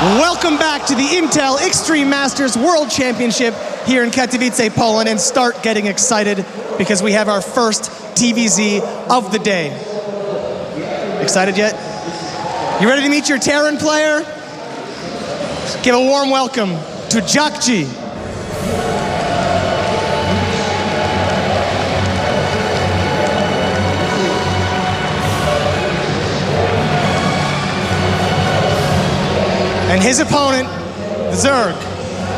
Welcome back to the Intel Extreme Masters World Championship here in Katowice, Poland, and start getting excited because we have our first TVZ of the day. Excited yet? You ready to meet your Terran player? Give a warm welcome to Jjakji. And his opponent, Zerg,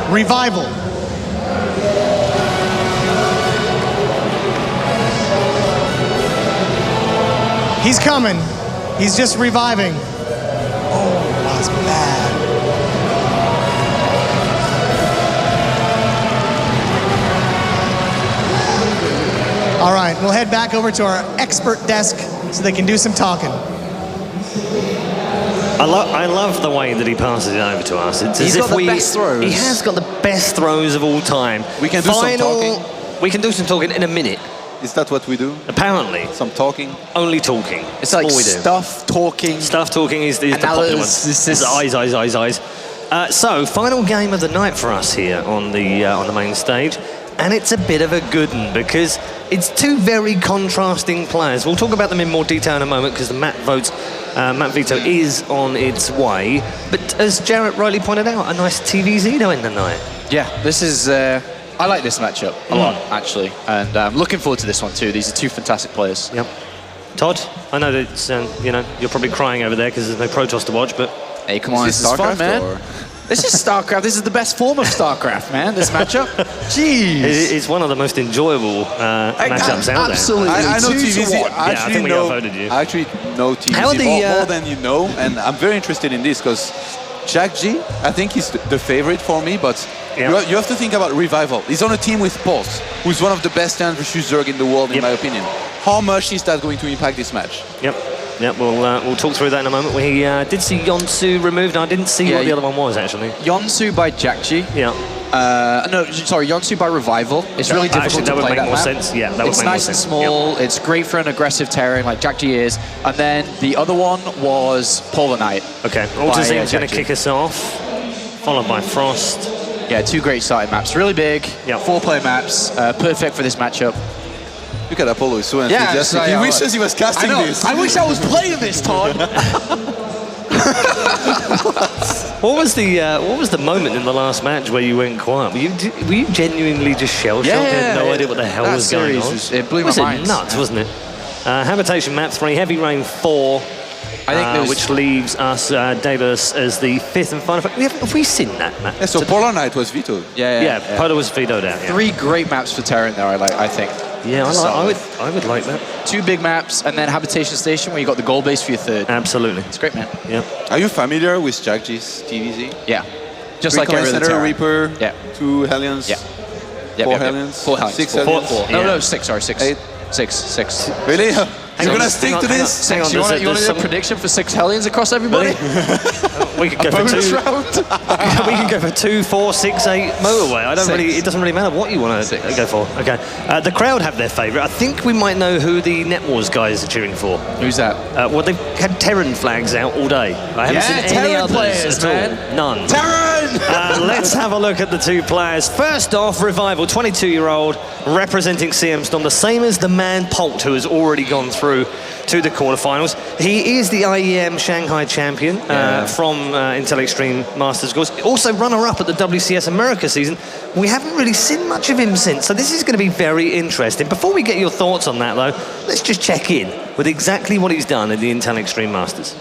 RevivaL. He's coming. He's just reviving. Oh, that's bad. All right, we'll head back over to our expert desk so they can do some talking. I love the way that he passes it over to us. It's He's got the best throws. He has got the best throws of all time. We can do some talking. We can do some talking in a minute. Is that what we do? Apparently. Some talking? Only talking. It's like all we do. stuff talking. Stuff talking is the popular one. It's eyes. So, final game of the night for us here on the main stage. And it's a bit of a good one because it's two very contrasting players. We'll talk about them in more detail in a moment because the Matt veto is on its way. But as Jarrett rightly pointed out, a nice TVZ to end the night. Yeah, this is... I like this matchup a lot, actually. And I'm looking forward to this one, too. These are two fantastic players. Yep. Todd, I know that it's, you're probably crying over there because there's no Protoss to watch, but... Hey, come on, this is fun, man. This is StarCraft. This is the best form of StarCraft, man, this matchup. Jeez. It's one of the most enjoyable matchups out there. Absolutely. I know TVZ. I think we outvoted you. I actually know TVZ more than you know, and I'm very interested in this because Jjakji, I think he's the favorite for me, but you have to think about RevivaL. He's on a team with Pulse, who's one of the best Terran versus Zerg in the world, in my opinion. How much is that going to impact this match? Yep, we'll talk through that in a moment. We did see Yonsu removed. I didn't see what the other one was, actually. Yonsu by Jjakji. Yeah. No, sorry, Yonsu by RevivaL. It's really difficult to play that map. Sense. Yeah, that would make more sense. It's nice and small. It's great for an aggressive Terran like Jjakji is. And then the other one was Polar Knight. Okay, Altazim's going to kick us off, followed by Frost. Yeah, two great starting maps. Really big, 4-player maps, perfect for this matchup. Look at Apollo, he's so enthusiastic. He wishes he was casting this. I wish I was playing this, Todd. What was the moment in the last match where you went quiet? Were you genuinely just shell-shocked? Had no idea what the hell was going on? It blew my mind. It was nuts, wasn't it? Habitation map 3, Heavy Rain 4. I think which leaves us Davis as the 5th and final. Have we seen that map? Yeah, so Polar Knight was vetoed. Yeah, Polar was vetoed out. 3 great maps for Terran there, I think. Yeah, I would like that. 2 big maps, and then Habitation Station, where you got the goal base for your 3rd. Absolutely. It's great, man. Yeah. Are you familiar with Jjakji's TVZ? Yeah. Just 3 like every other Terran. Reaper, 2 Hellions, 4 Hellions, 4 Hellions, 6 Hellions. 4. No, 6, sorry, 6. 8. 6. Really? You're going to stick to this? Hang on, you want to do a prediction for 6 Hellions across everybody? We could go for 2. We can go for 2, 4, 6, 8 motorway. It doesn't really matter what you want to go for. Okay. The crowd have their favourite. I think we might know who the Net Wars guys are cheering for. Who's that? Well, they've had Terran flags out all day. I haven't seen any others at all. None. Terran! Let's have a look at the 2 players. First off, RevivaL, 22-year-old, representing CM Storm, the same as the man Polt, who has already gone through to the quarterfinals. He is the IEM Shanghai champion from Intel Extreme Masters course. Also runner-up at the WCS America season. We haven't really seen much of him since, so this is going to be very interesting. Before we get your thoughts on that, though, let's just check in with exactly what he's done in the Intel Extreme Masters.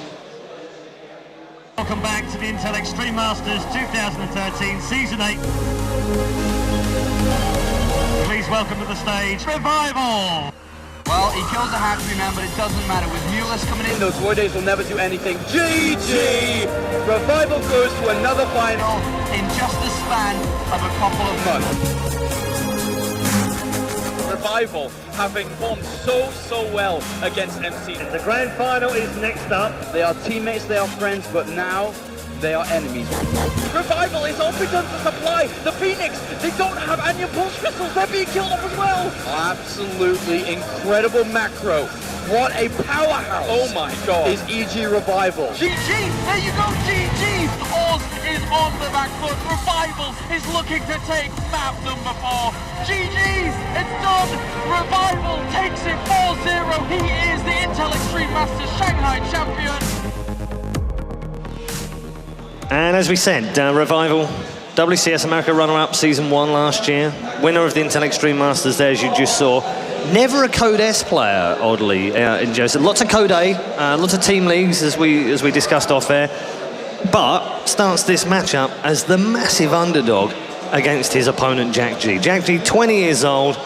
Welcome back to the Intel Extreme Masters 2013 Season 8. Please welcome to the stage, RevivaL! Well, he kills the hatchery man, but it doesn't matter. With Mulus coming in, those Void Days will never do anything. GG! RevivaL goes to another final in just the span of a couple of months. RevivaL having performed so well against MC. The grand final is next up. They are teammates, they are friends, but now they are enemies. RevivaL is all begun to supply the Phoenix. They don't have Anya Pulse Crystals. They're being killed off as well. Absolutely incredible macro What a powerhouse. Oh my God. Is EG RevivaL. GG, there you go, GG. Oz is on the back foot. RevivaL is looking to take map number 4. GG's, it's done. RevivaL takes it 4-0. He is the Intel Extreme Masters Shanghai champion. And as we said, RevivaL, WCS America runner-up Season 1 last year, winner of the Intel Extreme Masters there, as you just saw. Never a Code S player, oddly, in Joseph. Lots of Code A, lots of team leagues, as we discussed off air, but starts this matchup as the massive underdog against his opponent, Jjakji. Jjakji, 20 years old,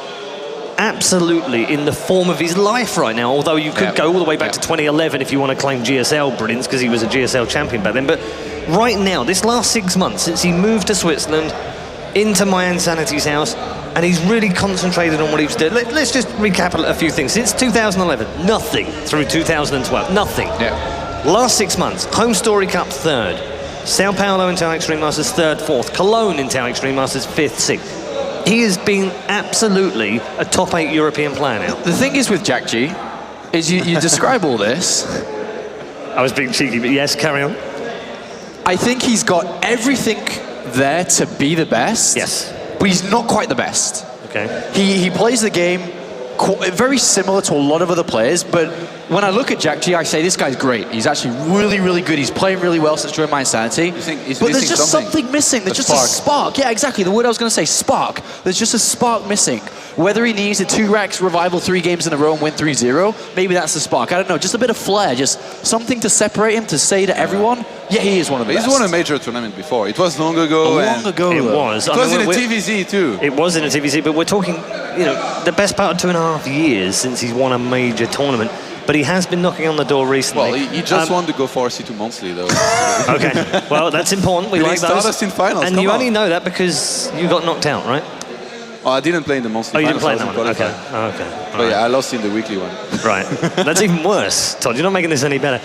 absolutely in the form of his life right now, although you could go all the way back to 2011 if you want to claim GSL brilliance, because he was a GSL champion back then, but right now, this last 6 months, since he moved to Switzerland, into my Insanity's house, and he's really concentrated on what he's doing. Let's just recap a few things. Since 2011, nothing through 2012, nothing. Yeah. Last 6 months, Home Story Cup 3rd, Sao Paulo Intel Extreme Masters 3rd, 4th, Cologne Intel Extreme Masters 5th, 6th. He has been absolutely a top 8 European player now. The thing is with Jjakji, is you describe all this. I was being cheeky, but yes, carry on. I think he's got everything there to be the best. Yes. But he's not quite the best. Okay. He plays the game very similar to a lot of other players, but when I look at Jjakji, I say this guy's great. He's actually really, really good. He's playing really well since joining my Insanity. But there's just something missing. There's just a spark. Yeah, exactly. The word I was going to say, spark. There's just a spark missing. Whether he needs a 2-Rex RevivaL 3 games in a row and win 3-0, maybe that's the spark. I don't know. Just a bit of flair. Just something to separate him, to say to everyone, yeah, he is one of the best. He's won a major tournament before. It was long ago. It was. It was in a TVZ too. It was in a TVZ, but we're talking, the best part of 2.5 years since he's won a major tournament. But he has been knocking on the door recently. Well, he just won the Go for C2 monthly, though. Okay, well, that's important. We like those. Us in finals. And you only know that because you got knocked out, right? Oh, I didn't play in the monthly finals. Oh, you didn't play in that one? Okay. But yeah, I lost in the weekly one. Right. That's even worse, Todd. You're not making this any better.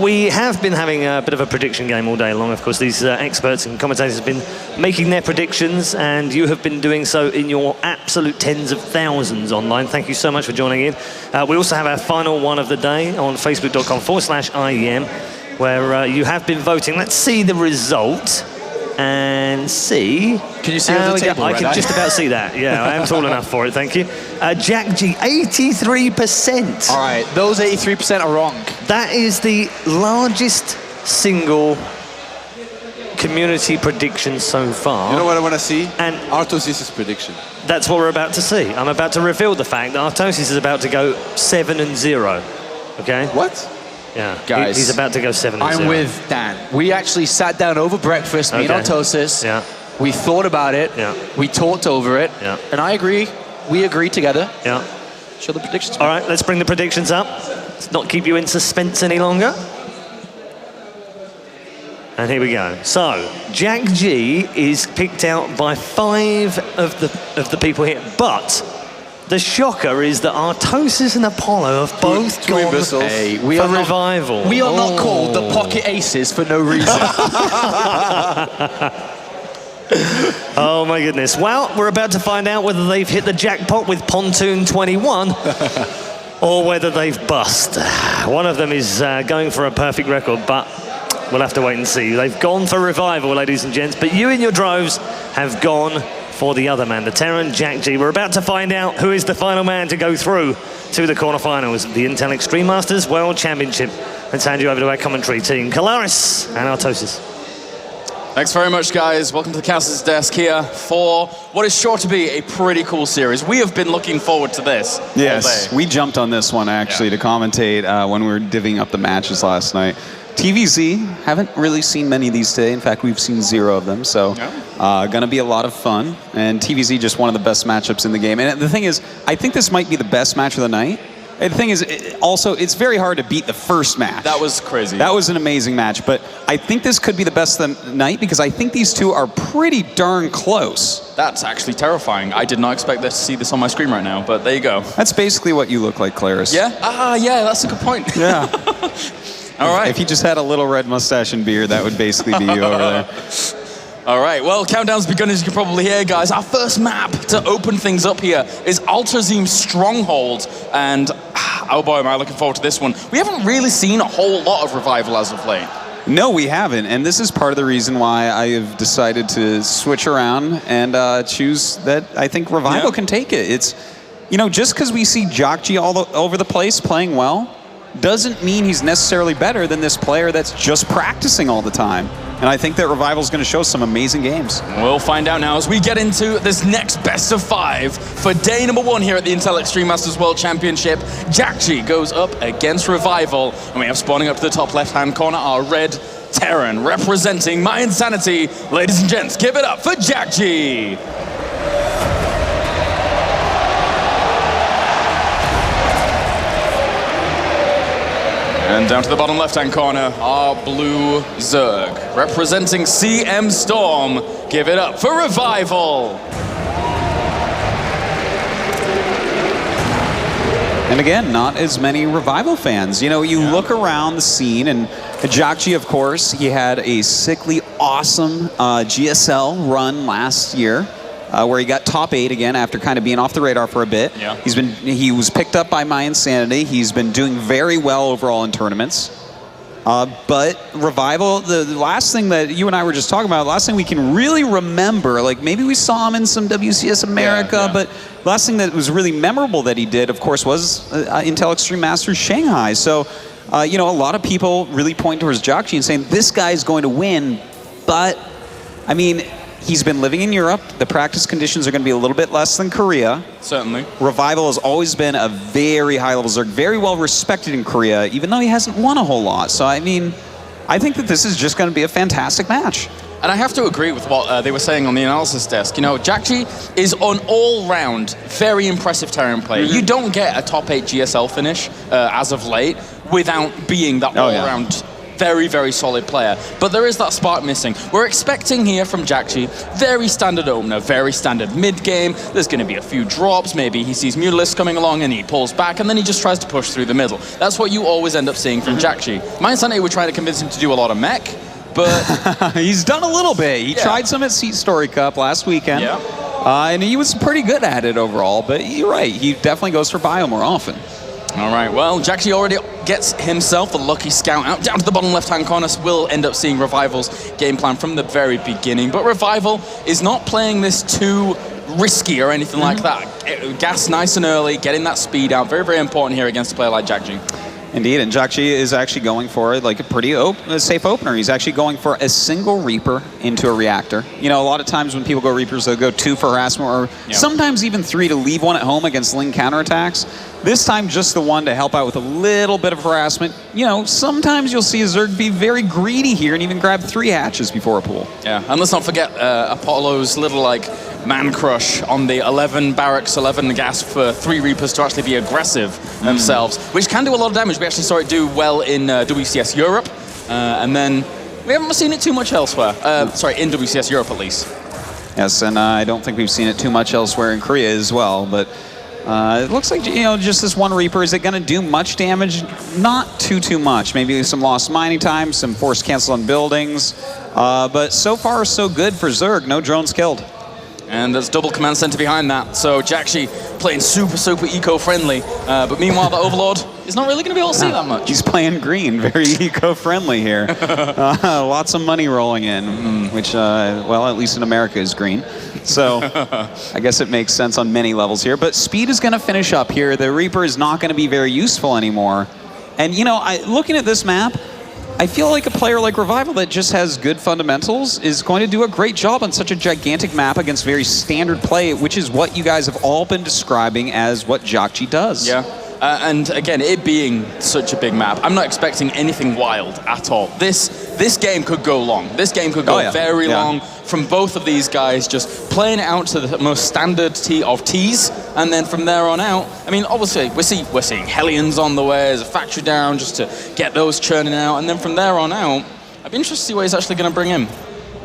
We have been having a bit of a prediction game all day long. Of course, these experts and commentators have been making their predictions, and you have been doing so in your absolute tens of thousands online. Thank you so much for joining in. We also have our final one of the day on facebook.com/IEM, where you have been voting. Let's see the result. And see. Can you see on the table? I can just about see that. Yeah, I am tall enough for it. Thank you. Jjakji, 83%. All right, those 83% are wrong. That is the largest single community prediction so far. You know what I want to see? And Artosis' prediction. That's what we're about to see. I'm about to reveal the fact that Artosis is about to go 7-0. Okay. What? Yeah, guys, he's about to go 7-0. I'm with Dan. We actually sat down over breakfast, me and Artosis. Yeah. We thought about it. Yeah. We talked over it. Yeah. And I agree. We agreed together. Yeah. Show the predictions. All right, let's bring the predictions up. Let's not keep you in suspense any longer. And here we go. So, Jjakji is picked out by 5 of the people here, but the shocker is that Artosis and Apollo have both gone for RevivaL. We are not called the Pocket Aces for no reason. Oh my goodness. Well, we're about to find out whether they've hit the jackpot with Pontoon 21 or whether they've bust. One of them is going for a perfect record, but we'll have to wait and see. They've gone for RevivaL, ladies and gents, but you in your droves have gone for the other man, the Terran Jjakji. We're about to find out who is the final man to go through to the quarterfinals of the Intel Extreme Masters World Championship. Let's hand you over to our commentary team, Katowice and Artosis. Thanks very much, guys. Welcome to the Council's desk here for what is sure to be a pretty cool series. We have been looking forward to this all day. We jumped on this one, actually, to commentate when we were divvying up the matches last night. TVZ, haven't really seen many of these today. In fact, we've seen 0 of them, so gonna be a lot of fun. And TVZ, just one of the best matchups in the game. And the thing is, I think this might be the best match of the night. And the thing is, also, it's very hard to beat the first match. That was crazy. That was an amazing match, but I think this could be the best of the night because I think these two are pretty darn close. That's actually terrifying. I did not expect to see this on my screen right now, but there you go. That's basically what you look like, Claris. Yeah? Yeah, that's a good point. Yeah. All right. If you just had a little red mustache and beard, that would basically be you over there. All right, well, countdown's begun, as you can probably hear, guys. Our first map to open things up here is Altazim's Stronghold, and oh boy, am I looking forward to this one. We haven't really seen a whole lot of RevivaL as of late. No, we haven't, and this is part of the reason why I have decided to switch around and choose that I think RevivaL can take it. It's, you know, just because we see Jjakji all over the place playing well, doesn't mean he's necessarily better than this player that's just practicing all the time. And I think that RevivaL is going to show some amazing games. We'll find out now as we get into this next best of 5 for day number 1 here at the Intel Extreme Masters World Championship. Jjakji goes up against RevivaL, and we have spawning up to the top left-hand corner our red Terran representing My Insanity. Ladies and gents, give it up for Jjakji. And down to the bottom left-hand corner, our blue Zerg, representing CM Storm. Give it up for RevivaL. And again, not as many RevivaL fans. You know, you look around the scene, and Jjakji, of course, he had a sickly awesome GSL run last year. Where he got top 8 again after kind of being off the radar for a bit. Yeah. He was picked up by My Insanity. He's been doing very well overall in tournaments. But RevivaL, the last thing that you and I were just talking about, the last thing we can really remember, like maybe we saw him in some WCS America, but the last thing that was really memorable that he did, of course, was Intel Extreme Masters Shanghai. So, you know, a lot of people really point towards Jjakji and saying, this guy's going to win. But, I mean, he's been living in Europe. The practice conditions are going to be a little bit less than Korea. Certainly. RevivaL has always been a very high-level Zerg, very well respected in Korea, even though he hasn't won a whole lot. So, I mean, I think that this is just going to be a fantastic match. And I have to agree with what they were saying on the analysis desk. You know, Jjakji is an all-round, very impressive Terran player. You don't get a top 8 GSL finish as of late without being that all-round very solid player. But there is that spark missing. We're expecting here from Jjakji, very standard opener, very standard mid-game. There's going to be a few drops. Maybe he sees Mutalisk coming along and he pulls back, and then he just tries to push through the middle. That's what you always end up seeing from Jjakji. My Insanity were trying to convince him to do a lot of mech, but he's done a little bit. He tried some at Seat Story Cup last weekend. And he was pretty good at it overall, but you're right. He definitely goes for bio more often. All right, well, Jjakji already gets himself a lucky scout out. Down to the bottom left-hand corner, we'll end up seeing RevivaL's game plan from the very beginning. But RevivaL is not playing this too risky or anything like that. Gas nice and early, getting that speed out. Very important here against a player like Jjakji. Indeed, and Jjakji is actually going for like a pretty safe opener. He's actually going for a single Reaper into a reactor. You know, a lot of times when people go Reapers, they'll go 2 for harassment, or sometimes even 3 to leave one at home against Ling counterattacks. This time, just the one to help out with a little bit of harassment. You know, sometimes you'll see a Zerg be very greedy here and even grab 3 hatches before a pool. Yeah, and let's not forget Apollo's little, like, man crush on the 11 barracks, 11 gas for 3 Reapers to actually be aggressive themselves, which can do a lot of damage. We actually saw it do well in WCS Europe, and then we haven't seen it too much elsewhere. Sorry, in WCS Europe at least. Yes, and I don't think we've seen it too much elsewhere in Korea as well, but it looks like, you know, just this one Reaper. Is it going to do much damage? Not too much. Maybe some lost mining time, some forced cancel on buildings, but so far so good for Zerg. No drones killed. And there's double command center behind that. So Jjakji playing super eco-friendly. But meanwhile, the Overlord is not really going to be able to see that much. He's playing green, very eco-friendly here. Lots of money rolling in, which, well, at least in America is green. So I guess it makes sense on many levels here. But speed is going to finish up here. The Reaper is not going to be very useful anymore. And, you know, looking at this map, I feel like a player like RevivaL that just has good fundamentals is going to do a great job on such a gigantic map against very standard play, which is what you guys have all been describing as what Jjakji does. Yeah. And again, it being such a big map, I'm not expecting anything wild at all. This game could go long. This game could go very long from both of these guys just playing it out to the most standard of Ts, and then from there on out, I mean, obviously, we're seeing Hellions on the way, there's a factory down just to get those churning out, and then from there on out, I'd be interested to see what he's actually going to bring in.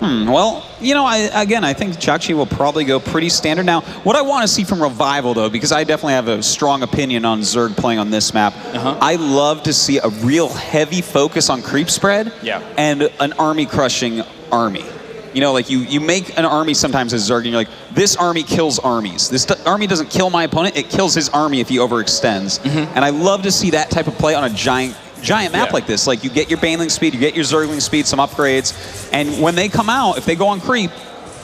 Well, you know, I think Jjakji will probably go pretty standard. Now, what I want to see from RevivaL, though, because I definitely have a strong opinion on Zerg playing on this map, I love to see a real heavy focus on creep spread and an army-crushing army. You know, like you make an army sometimes as Zerg, and you're like, this army kills armies. This army doesn't kill my opponent, it kills his army if he overextends. And I love to see that type of play on a giant map like this. Like, you get your Baneling speed, you get your Zergling speed, some upgrades, and when they come out, if they go on creep,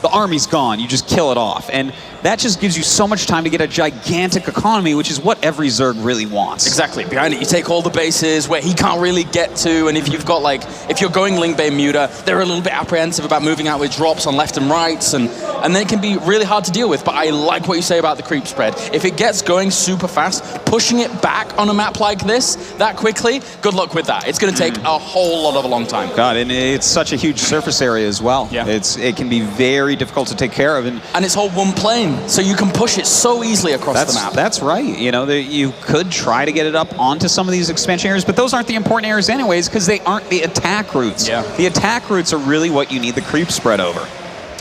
the army's gone. You just kill it off. And that just gives you so much time to get a gigantic economy, which is what every Zerg really wants. Exactly. Behind it, you take all the bases where he can't really get to, and if you've got, like, if you're going Lingbane Muta, they're a little bit apprehensive about moving out with drops on left and rights, and then it can be really hard to deal with. But I like what you say about the creep spread. If it gets going super fast, pushing it back on a map like this that quickly, good luck with that. It's going to take a whole lot of a long time. God, and it's such a huge surface area as well. Yeah. It can be very difficult to take care of. And it's all one plane, so you can push it so easily across the map. That's right. You know, you could try to get it up onto some of these expansion areas, but those aren't the important areas anyways, because they aren't the attack routes. Yeah. The attack routes are really what you need the creep spread over.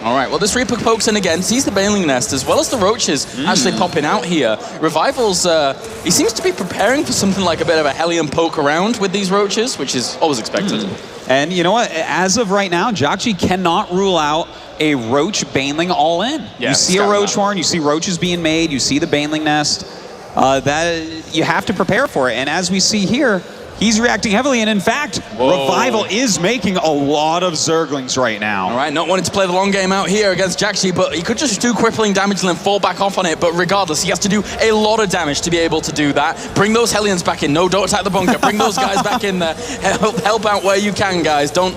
All right, well, this Reaper pokes in again, sees the Baneling Nest, as well as the Roaches actually popping out here. RevivaL's, he seems to be preparing for something like a bit of a Hellion poke around with these Roaches, which is always expected. And you know what? As of right now, Jjakji cannot rule out a Roach Baneling all-in. Yeah, you see a Roach Horn, you see Roaches being made, you see the Baneling Nest. That you have to prepare for it. And as we see here, he's reacting heavily, and in fact, RevivaL is making a lot of Zerglings right now. All right, not wanting to play the long game out here against Jjakji, but he could just do crippling damage and then fall back off on it, but regardless, he has to do a lot of damage to be able to do that. Bring those Hellions back in. No, don't attack the bunker. Bring those guys back in there. Help out where you can, guys. Don't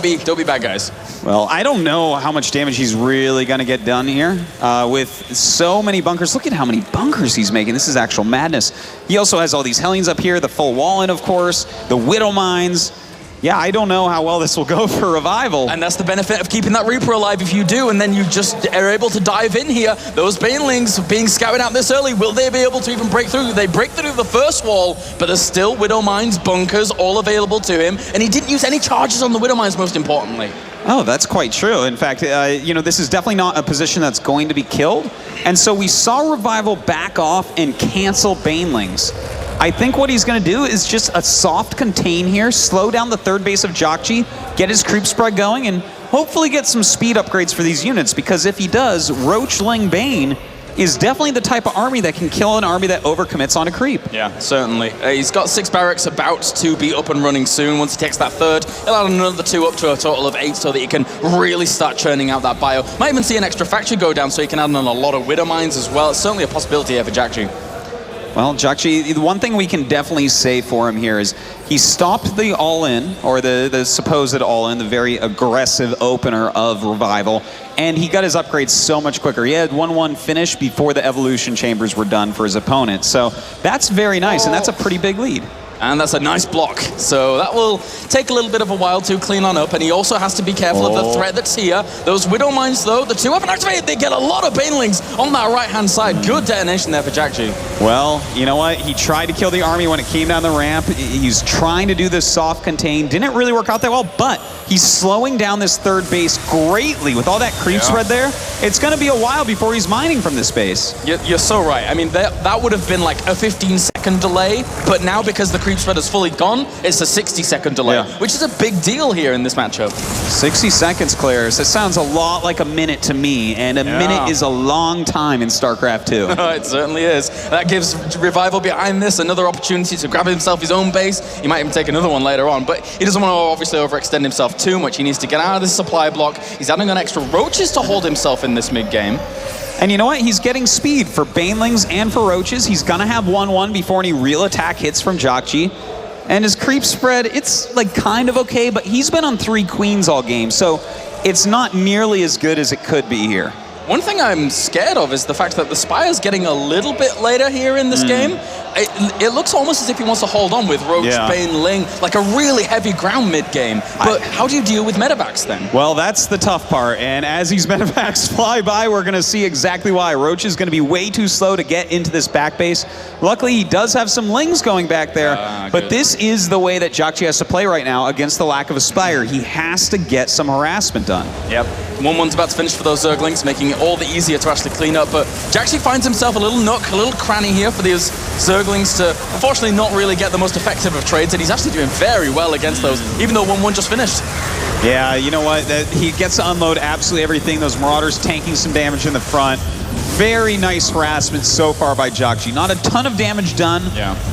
be bad guys. Well, I don't know how much damage he's really going to get done here with so many bunkers. Look at how many bunkers he's making. This is actual madness. He also has all these Hellions up here, the full wall in, of course, the Widow Mines. Yeah, I don't know how well this will go for RevivaL. And that's the benefit of keeping that Reaper alive if you do, and then you just are able to dive in here. Those Banelings being scouted out this early, will they be able to even break through? They break through the first wall, but there's still Widow Mines, bunkers, all available to him, and he didn't use any charges on the Widow Mines, most importantly. Oh, that's quite true. In fact, you know, this is definitely not a position that's going to be killed. And so we saw RevivaL back off and cancel Banelings. I think what he's going to do is just a soft contain here, slow down the third base of Jjakji, get his creep spread going, and hopefully get some speed upgrades for these units, because if he does, Roachling Bane is definitely the type of army that can kill an army that overcommits on a creep. Yeah, certainly. He's got 6 barracks about to be up and running soon. Once he takes that third, he'll add another 2 up to a total of 8 so that he can really start churning out that bio. Might even see an extra factory go down so he can add on a lot of Widow Mines as well. It's certainly a possibility here for Jjakji. Well, Jjakji, the one thing we can definitely say for him here is he stopped the all-in, or the supposed all-in, the very aggressive opener of RevivaL, and he got his upgrades so much quicker. He had 1-1 finish before the evolution chambers were done for his opponent. So that's very nice, and that's a pretty big lead. And that's a nice block. So that will take a little bit of a while to clean on up. And he also has to be careful of the threat that's here. Those Widow Mines, though, the 2 weapon activated, they get a lot of Banelings on that right-hand side. Good detonation there for Jjakji. Well, you know what? He tried to kill the army when it came down the ramp. He's trying to do this soft contain. Didn't really work out that well, but he's slowing down this third base greatly. With all that creep spread there, it's going to be a while before he's mining from this base. You're so right. I mean, that would have been like a 15-second delay, but now because the creep spread is fully gone, it's a 60-second delay, which is a big deal here in this matchup. 60 seconds, Claire. That sounds a lot like a minute to me, and a minute is a long time in StarCraft 2. It certainly is. That gives RevivaL behind this another opportunity to grab himself his own base. He might even take another one later on, but he doesn't want to obviously overextend himself too much. He needs to get out of this supply block. He's adding on extra Roaches to hold himself in this mid-game. And you know what? He's getting speed for Banelings and for Roaches. He's going to have 1-1 before any real attack hits from Jjakji. And his creep spread, it's like kind of okay, but he's been on 3 queens all game, so it's not nearly as good as it could be here. One thing I'm scared of is the fact that the Spire's getting a little bit later here in this game. It looks almost as if he wants to hold on with Roach, Bane, Ling, like a really heavy ground mid-game. But how do you deal with medevacs then? Well, that's the tough part, and as these medevacs fly by, we're going to see exactly why. Roach is going to be way too slow to get into this back base. Luckily, he does have some Lings going back there, but this is the way that Jjakji has to play right now against the lack of a Spire. He has to get some harassment done. Yep. 1-1's about to finish for those Zerglings, making it all the easier to actually clean up, but Jjakji finds himself a little nook, a little cranny here for these Zerglings to, unfortunately, not really get the most effective of trades, and he's actually doing very well against those, even though 1-1 just finished. Yeah, you know what? He gets to unload absolutely everything. Those Marauders tanking some damage in the front. Very nice harassment so far by Jjakji. Not a ton of damage done,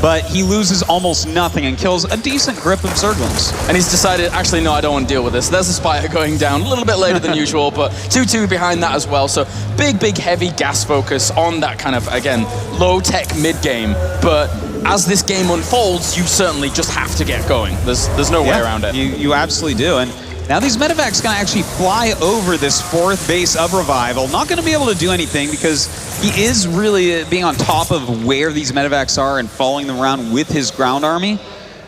but he loses almost nothing and kills a decent grip of Zerglings. And he's decided, actually, no, I don't want to deal with this. There's a Spire going down a little bit later than usual, but 2-2 behind that as well. So big, heavy gas focus on that kind of, again, low-tech mid-game. But as this game unfolds, you certainly just have to get going. There's no way around it. You absolutely do. And now these medevacs going to actually fly over this 4th base of RevivaL. Not going to be able to do anything because he is really being on top of where these medevacs are and following them around with his ground army.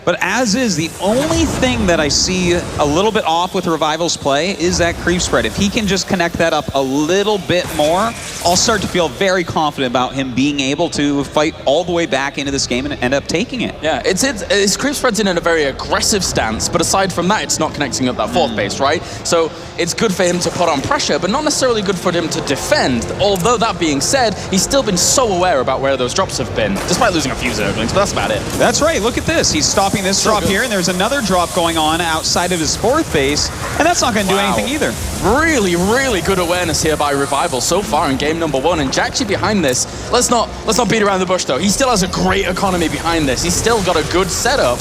But as is, the only thing that I see a little bit off with RevivaL's play is that creep spread. If he can just connect that up a little bit more, I'll start to feel very confident about him being able to fight all the way back into this game and end up taking it. Yeah, his creep spread's in a very aggressive stance, but aside from that, it's not connecting up that 4th base, right? So it's good for him to put on pressure, but not necessarily good for him to defend. Although that being said, he's still been so aware about where those drops have been, despite losing a few Zerglings, but that's about it. That's right, look at this. He's stopping this drop here, and there's another drop going on outside of his 4th base, and that's not going to do anything either. Really good awareness here by RevivaL so far in game number 1, and Jjakji behind this. Let's not beat around the bush though. He still has a great economy behind this. He's still got a good setup,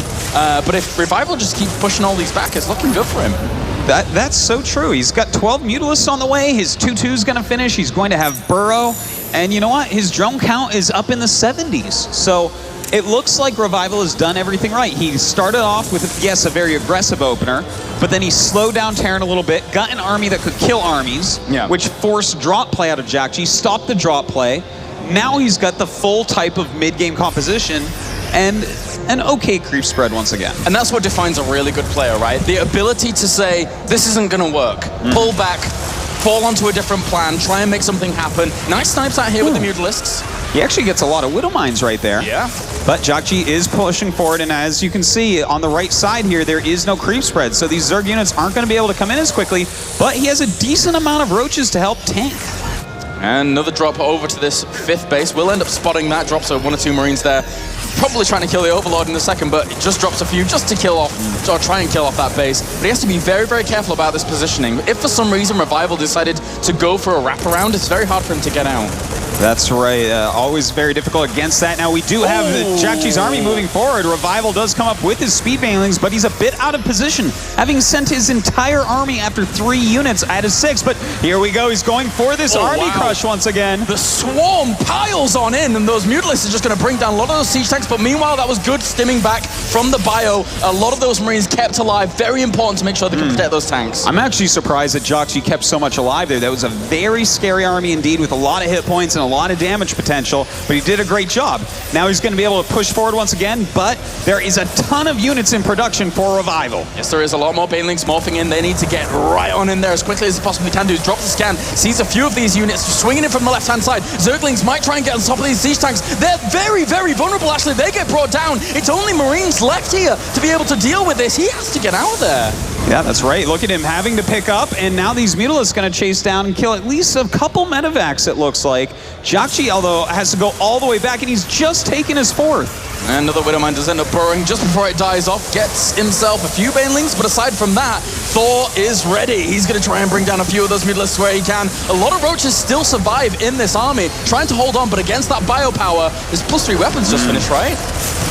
but if RevivaL just keeps pushing all these back, it's looking good for him. That's so true. He's got 12 Mutalisks on the way. His 2/2's going to finish. He's going to have Burrow, and you know what? His drone count is up in the 70s. So it looks like RevivaL has done everything right. He started off with, yes, a very aggressive opener, but then he slowed down Terran a little bit, got an army that could kill armies, which forced drop play out of Jjakji, stopped the drop play. Now he's got the full type of mid-game composition and an okay creep spread once again. And that's what defines a really good player, right? The ability to say, this isn't going to work. Pull back, fall onto a different plan, try and make something happen. Nice snipes out here with the Mutalisks. He actually gets a lot of Widow Mines right there. Yeah. But Jjakji is pushing forward, and as you can see on the right side here, there is no creep spread, so these Zerg units aren't going to be able to come in as quickly, but he has a decent amount of roaches to help tank. And another drop over to this 5th base. We'll end up spotting that drop, so 1 or 2 Marines there. Probably trying to kill the Overlord in a second, but it just drops a few just to kill off, or try and kill off that base. But he has to be very careful about this positioning. If for some reason RevivaL decided to go for a wraparound, it's very hard for him to get out. That's right. Always very difficult against that. Now, we do have Jjakji's army moving forward. RevivaL does come up with his speed banelings, but he's a bit out of position, having sent his entire army after 3 units out of 6. But here we go. He's going for this army crush once again. The swarm piles on in, and those Mutalisks are just going to bring down a lot of those siege tanks. But meanwhile, that was good stimming back from the bio. A lot of those Marines kept alive. Very important to make sure they can protect those tanks. I'm actually surprised that Jjakji kept so much alive there. That was a very scary army indeed, with a lot of hit points and a lot of damage potential, but he did a great job. Now he's going to be able to push forward once again, but there is a ton of units in production for RevivaL. Yes, there is a lot more banelings morphing in. They need to get right on in there as quickly as they possibly can do. Drop the scan, sees a few of these units swinging in from the left-hand side. Zerglings might try and get on top of these siege tanks. They're very vulnerable, actually. They get brought down. It's only Marines left here to be able to deal with this. He has to get out of there. Yeah, that's right. Look at him having to pick up, and now these Mutalisks going to chase down and kill at least a couple medevacs, it looks like. Jjakji, although, has to go all the way back, and he's just taken his 4th. And another Widowmine does end up burrowing just before it dies off, gets himself a few banelings, but aside from that, Thor is ready. He's going to try and bring down a few of those Mutalisks where he can. A lot of roaches still survive in this army, trying to hold on, but against that biopower, his +3 weapons just finished, right?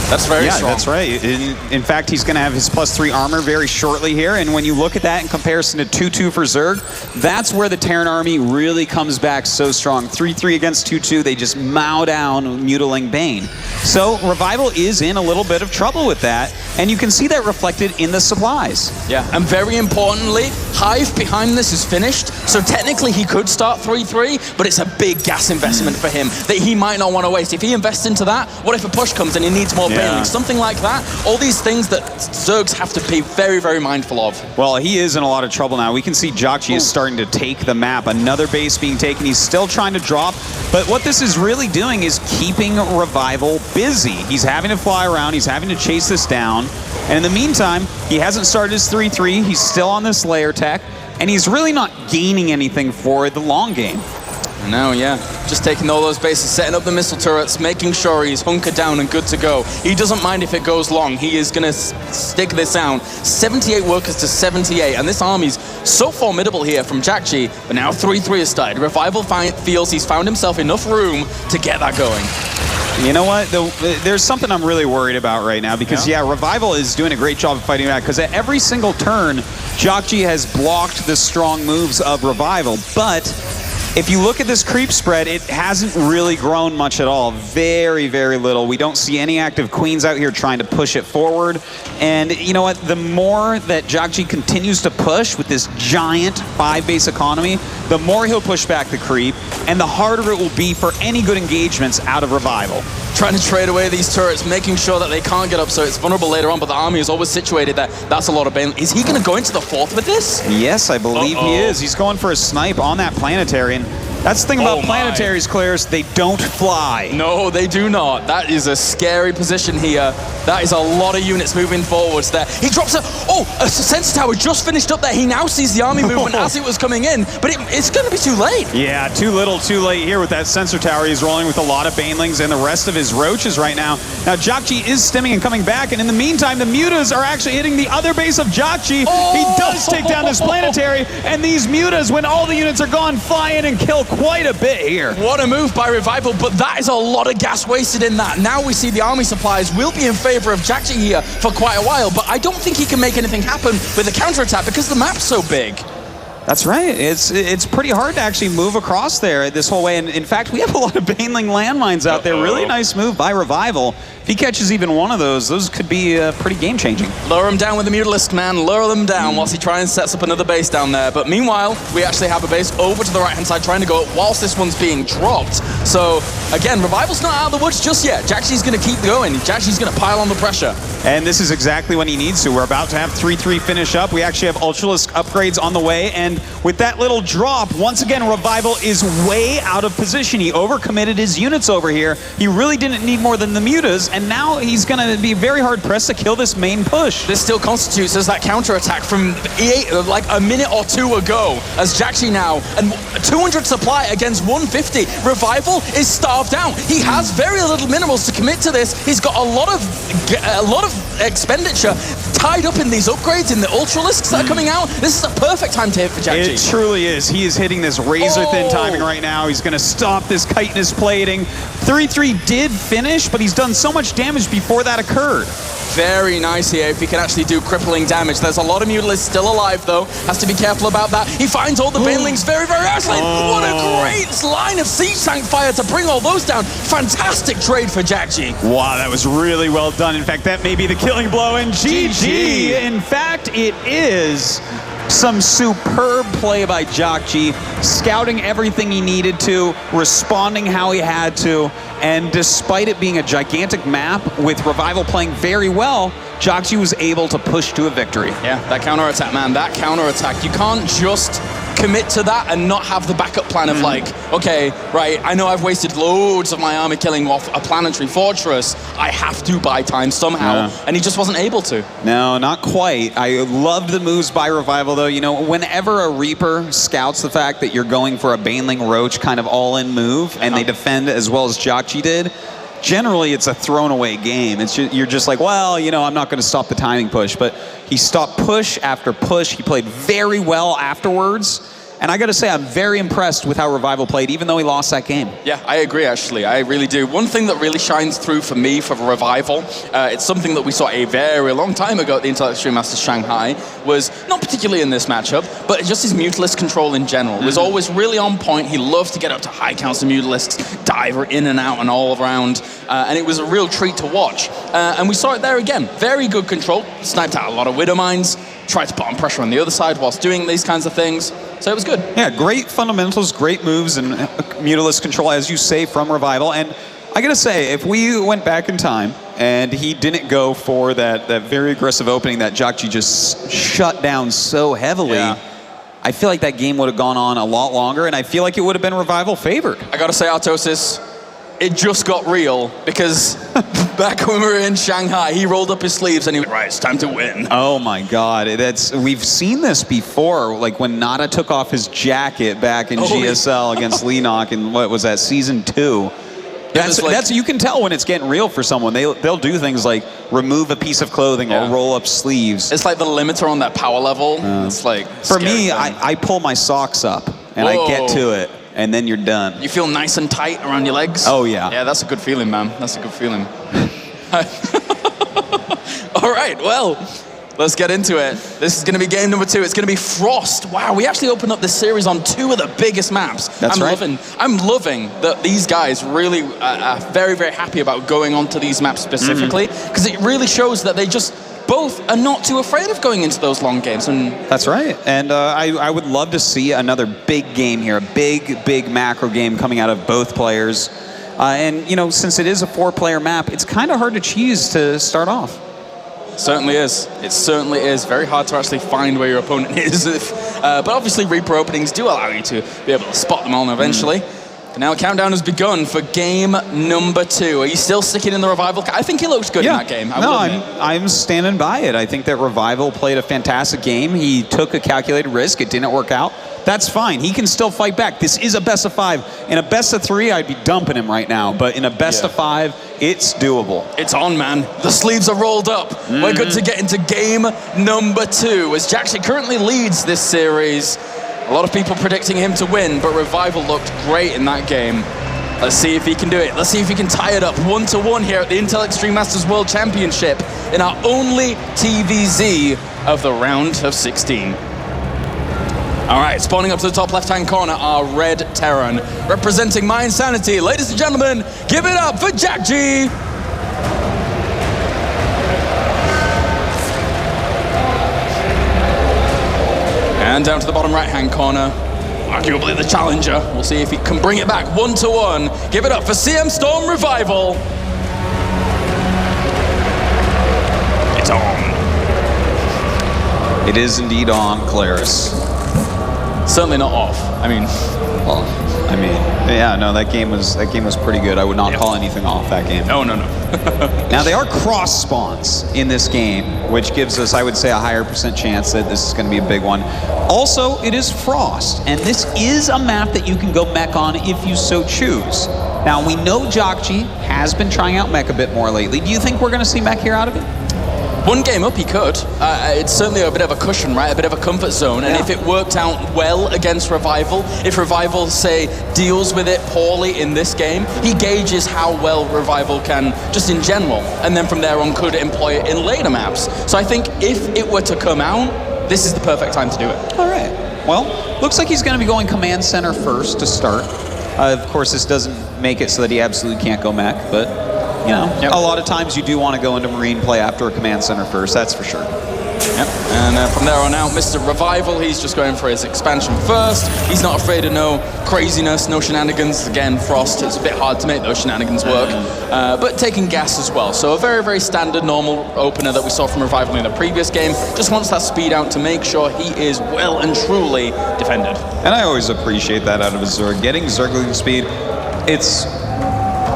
That's very strong. Yeah, that's right. In fact, he's going to have his +3 armor very shortly here, and when you look at that in comparison to 2-2 for Zerg, that's where the Terran army really comes back so strong. 3-3 against 2-2, they just mow down Mutiling Bane. So RevivaL is in a little bit of trouble with that, and you can see that reflected in the supplies. Yeah, and very importantly, Hive behind this is finished, so technically he could start 3-3, but it's a big gas investment for him that he might not want to waste. If he invests into that, what if a push comes and he needs more banelings? Something like that. All these things that Zergs have to be very mindful of. Well, he is in a lot of trouble now. We can see Jjakji is starting to take the map. Another base being taken. He's still trying to drop, but what this is really doing is keeping RevivaL busy. He's having to fly around. He's having to chase this down. And in the meantime, he hasn't started his 3-3. He's still on this layer tech, and he's really not gaining anything for the long game. No, yeah. Just taking all those bases, setting up the missile turrets, making sure he's hunkered down and good to go. He doesn't mind if it goes long. He is going to stick this out. 78 workers to 78, and this army's so formidable here from Jjakji, but now 3-3 has started. RevivaL feels he's found himself enough room to get that going. You know what? There's something I'm really worried about right now because, yeah, RevivaL is doing a great job of fighting back because at every single turn, Jjakji has blocked the strong moves of RevivaL, but if you look at this creep spread, it hasn't really grown much at all. Very, very little. We don't see any active queens out here trying to push it forward. And you know what? The more that Jjakji continues to push with this giant 5-base economy, the more he'll push back the creep, and the harder it will be for any good engagements out of RevivaL. Trying to trade away these turrets, making sure that they can't get up so it's vulnerable later on, but the army is always situated there. That's a lot of Bane. Is he going to go into the 4th with this? Yes, I believe he is. He's going for a snipe on that planetary. And that's the thing about planetaries, Claire's, they don't fly. No, they do not. That is a scary position here. That is a lot of units moving forwards there. He drops a sensor tower just finished up there. He now sees the army movement as it was coming in, but it's going to be too late. Yeah, too little, too late here with that sensor tower. He's rolling with a lot of Banelings and the rest of his roaches right now. Now, Jjakji is stemming and coming back, and in the meantime, the mutas are actually hitting the other base of Jjakji. He does take down this planetary, and these mutas, when all the units are gone, fly in and kill quite a bit here. What a move by RevivaL, but that is a lot of gas wasted in that. Now we see the army supplies will be in favor of Jjakji here for quite a while, but I don't think he can make anything happen with the counterattack because the map's so big. That's right. It's pretty hard to actually move across there this whole way. And in fact, we have a lot of Baneling landmines out there. Really nice move by RevivaL. If he catches even one of those could be pretty game-changing. Lure him down with the Mutalisk, man. Lure them down whilst he tries and sets up another base down there. But meanwhile, we actually have a base over to the right-hand side trying to go whilst this one's being dropped. So, again, RevivaL's not out of the woods just yet. Jjakji's going to keep going. Jjakji's going to pile on the pressure. And this is exactly when he needs to. We're about to have 3-3 finish up. We actually have Ultralisk upgrades on the way. And with that little drop, once again, RevivaL is way out of position. He overcommitted his units over here. He really didn't need more than the mutas, and now he's going to be very hard-pressed to kill this main push. This still constitutes as that counterattack from like a minute or two ago, as Jjakji now, and 200 supply against 150. RevivaL is starved out. He has very little minerals to commit to this. He's got a lot of expenditure tied up in these upgrades, in the Ultralisks that are coming out. This is a perfect time to hit for Jjakji. It truly is. He is hitting this razor-thin timing right now. He's going to stop this chitinous plating. 3-3 did finish, but he's done so much damage before that occurred. Very nice here if he can actually do crippling damage. There's a lot of Mutalisks still alive, though. Has to be careful about that. He finds all the Banelings very, very nicely. What a great line of siege tank fire to bring all those down. Fantastic trade for Jjakji. Wow, that was really well done. In fact, that may be the killing blow, and GG. In fact, it is some superb play by Jjakji, scouting everything he needed to, responding how he had to, and despite it being a gigantic map with RevivaL playing very well, Jjakji was able to push to a victory. Yeah, that counterattack, man, that counterattack. You can't just commit to that and not have the backup plan of like, okay, right, I know I've wasted loads of my army killing off a planetary fortress. I have to buy time somehow. And he just wasn't able to. No, not quite. I loved the moves by RevivaL, though. You know, whenever a Reaper scouts the fact that you're going for a Baneling Roach kind of all-in move, and they defend as well as Jjakji did, generally it's a thrown-away game. It's just, you're just like, well, you know, I'm not going to stop the timing push. But he stopped push after push. He played very well afterwards. And I got to say, I'm very impressed with how RevivaL played, even though he lost that game. Yeah, I agree, actually. I really do. One thing that really shines through for me for RevivaL, it's something that we saw a very long time ago at the Intel Extreme Masters Shanghai, was not particularly in this matchup, but just his Mutalisk control in general. It was always really on point. He loved to get up to high counts of Mutalisks, dive in and out and all around, and it was a real treat to watch. And we saw it there again. Very good control. Sniped out a lot of Widow Mines, tried to put on pressure on the other side whilst doing these kinds of things. So it was good. Yeah, great fundamentals, great moves, and Mutalisk control, as you say, from RevivaL. And I gotta say, if we went back in time and he didn't go for that very aggressive opening that Jjakji just shut down so heavily, I feel like that game would have gone on a lot longer, and I feel like it would have been RevivaL favored. I gotta say, Artosis, it just got real because back when we were in Shanghai, he rolled up his sleeves and he went, right, it's time to win. Oh my God, we've seen this before, like when Nada took off his jacket back in GSL against Leenock in, what was that, season 2? That's you can tell when it's getting real for someone. They'll do things like remove a piece of clothing or roll up sleeves. It's like the limiter on that power level. It's like for me, I pull my socks up and I get to it, and then you're done. You feel nice and tight around your legs? Oh yeah. Yeah, that's a good feeling, man. That's a good feeling. All right, well, let's get into it. This is going to be game number 2. It's going to be Frost. Wow, we actually opened up this series on 2 of the biggest maps. I'm loving that these guys really are very, very happy about going onto these maps specifically, because it really shows that they just both are not too afraid of going into those long games. And that's right. And I would love to see another big game here, a big macro game coming out of both players. And, you know, since it is a 4-player map, it's kind of hard to choose to start off. Certainly is. It certainly is. Very hard to actually find where your opponent is. But obviously Reaper openings do allow you to be able to spot them all eventually. But now countdown has begun for game number 2. Are you still sticking in the RevivaL? I think he looked good in that game. I'm standing by it. I think that RevivaL played a fantastic game. He took a calculated risk. It didn't work out. That's fine. He can still fight back. This is a best of 5. In a best of 3, I'd be dumping him right now. But in a best of 5, it's doable. It's on, man. The sleeves are rolled up. We're good to get into game number 2 as Jjakji currently leads this series. A lot of people predicting him to win, but RevivaL looked great in that game. Let's see if he can do it. Let's see if he can tie it up 1-1 here at the Intel Extreme Masters World Championship in our only TVZ of the round of 16. All right, spawning up to the top left-hand corner are Red Terran, representing My Insanity. Ladies and gentlemen, give it up for Jjakji. And down to the bottom right-hand corner, arguably the challenger. We'll see if he can bring it back 1-1. Give it up for CM Storm RevivaL. It's on. It is indeed on, Claris. Certainly not off. Yeah, no, that game was pretty good. I would not call anything off that game. No. Now, they are cross spawns in this game, which gives us, I would say, a higher % chance that this is going to be a big one. Also, it is Frost, and this is a map that you can go mech on if you so choose. Now, we know Jjakji has been trying out mech a bit more lately. Do you think we're going to see mech here out of it? One game up, he could. It's certainly a bit of a cushion, right? A bit of a comfort zone. And if it worked out well against RevivaL, if RevivaL, say, deals with it poorly in this game, he gauges how well RevivaL can, just in general, and then from there on could employ it in later maps. So I think if it were to come out, this is the perfect time to do it. All right. Well, looks like he's going to be going command center first to start. Of course, this doesn't make it so that he absolutely can't go mech, but... You know, a lot of times you do want to go into Marine play after a command center first, that's for sure. Yep, and from there on out, Mr. RevivaL, he's just going for his expansion first. He's not afraid of no craziness, no shenanigans. Again, Frost, it's a bit hard to make those shenanigans work, but taking gas as well. So a very, very standard, normal opener that we saw from RevivaL in the previous game. Just wants that speed out to make sure he is well and truly defended. And I always appreciate that out of a Zerg. Getting Zergling speed, it's...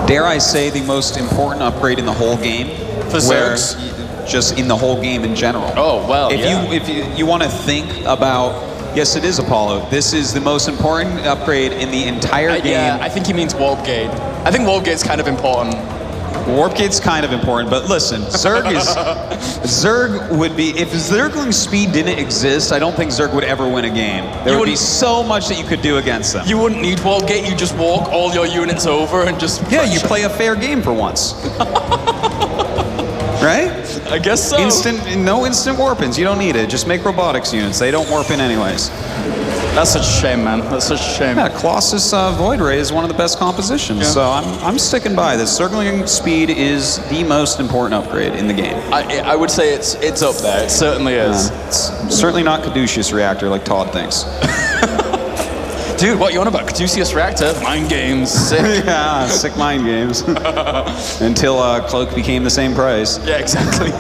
dare I say, the most important upgrade in the whole game. For Zergs? Just in the whole game in general. Oh, well, if you want to think about, yes, it is Apollo. This is the most important upgrade in the entire game. Yeah, I think he means Warp Gate. I think Warp Gate's kind of important. Warp Gate's kind of important, but listen, Zerg would be, if Zergling speed didn't exist, I don't think Zerg would ever win a game. There would be so much that you could do against them. You wouldn't need Warp Gate, you just walk all your units over and just... Yeah, you play a fair game for once. Right? I guess so. No instant warp-ins, you don't need it. Just make robotics units, they don't warp in anyways. That's such a shame, man. That's such a shame. Yeah, Colossus Void Ray is one of the best compositions, so I'm sticking by this. Circling speed is the most important upgrade in the game. I would say it's up there. It certainly is. It's certainly not Caduceus Reactor like Todd thinks. Dude, what you on about? Caduceus Reactor? Mind games. Sick. Yeah, sick mind games. Until Cloak became the same price. Yeah, exactly.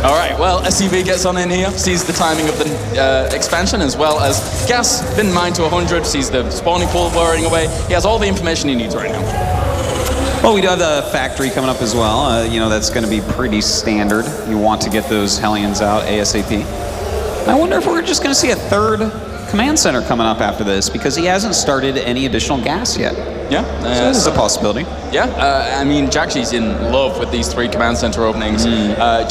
All right, well, SCV gets on in here, sees the timing of the expansion, as well as gas, bin mine to 100, sees the spawning pool whirring away. He has all the information he needs right now. Well, we do have the factory coming up as well. You know, that's going to be pretty standard. You want to get those Hellions out ASAP. I wonder if we're just going to see a third command center coming up after this, because he hasn't started any additional gas yet. Yeah. So this is a possibility. Yeah, I mean, Jjakji's in love with these 3 command center openings.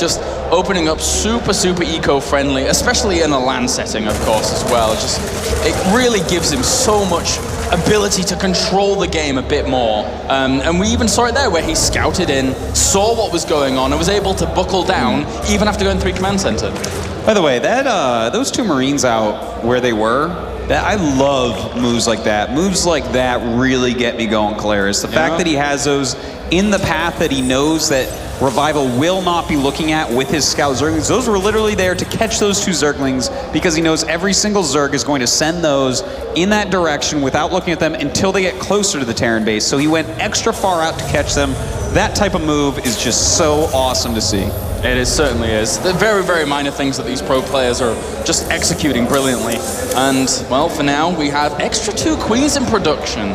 Just opening up super eco-friendly, especially in a LAN setting, of course, as well. Just, it really gives him so much ability to control the game a bit more. And we even saw it there where he scouted in, saw what was going on, and was able to buckle down even after going 3 command center. By the way, that those 2 Marines out where they were, that I love moves like that. Moves like that really get me going, Kalaris. The fact that he has those in the path that he knows that RevivaL will not be looking at with his scout Zerglings. Those were literally there to catch those 2 Zerglings, because he knows every single Zerg is going to send those in that direction without looking at them until they get closer to the Terran base. So he went extra far out to catch them. That type of move is just so awesome to see. It certainly is. They're very minor things that these pro players are just executing brilliantly. And, well, for now, we have extra 2 queens in production.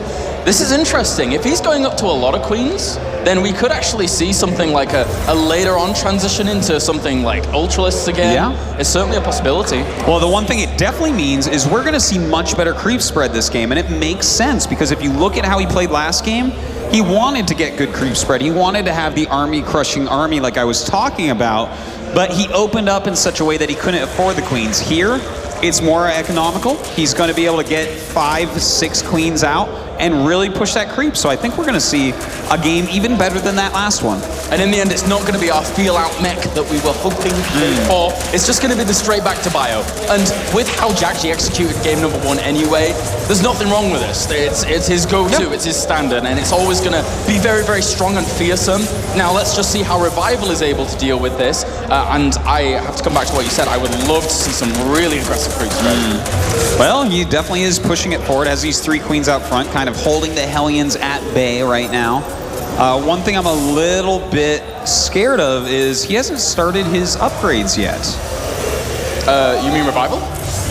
This is interesting. If he's going up to a lot of queens, then we could actually see something like a later on transition into something like Ultralists again. Yeah. It's certainly a possibility. Well, the one thing it definitely means is we're going to see much better creep spread this game, and it makes sense, because if you look at how he played last game, he wanted to get good creep spread. He wanted to have the army-crushing army like I was talking about, but he opened up in such a way that he couldn't afford the queens. Here, it's more economical. He's going to be able to get 5, 6 queens out and really push that creep. So I think we're going to see a game even better than that last one. And in the end, it's not going to be our feel-out mech that we were hoping for. It's just going to be the straight back to bio. And with how Jjakji executed game number 1 anyway, there's nothing wrong with this. It's his go-to, it's his standard, and it's always going to be very strong and fearsome. Now let's just see how RevivaL is able to deal with this. And I have to come back to what you said. I would love to see some really aggressive creep spread. Well, he definitely is pushing it forward, has these 3 queens out front, kind of holding the Hellions at bay right now. One thing I'm a little bit scared of is he hasn't started his upgrades yet. You mean RevivaL?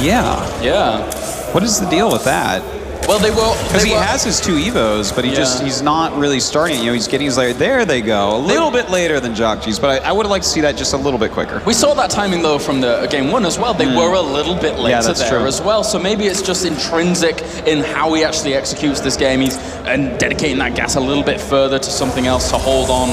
Yeah. Yeah. What is the deal with that? Well, they will. Because he has his 2 Evos, but he's not really starting it. You know, he's getting his layer. There they go. A little bit later than Jjakji's, but I would have liked to see that just a little bit quicker. We saw that timing, though, from the game 1 as well. They were a little bit later there as well. So maybe it's just intrinsic in how he actually executes this game. He's dedicating that gas a little bit further to something else to hold on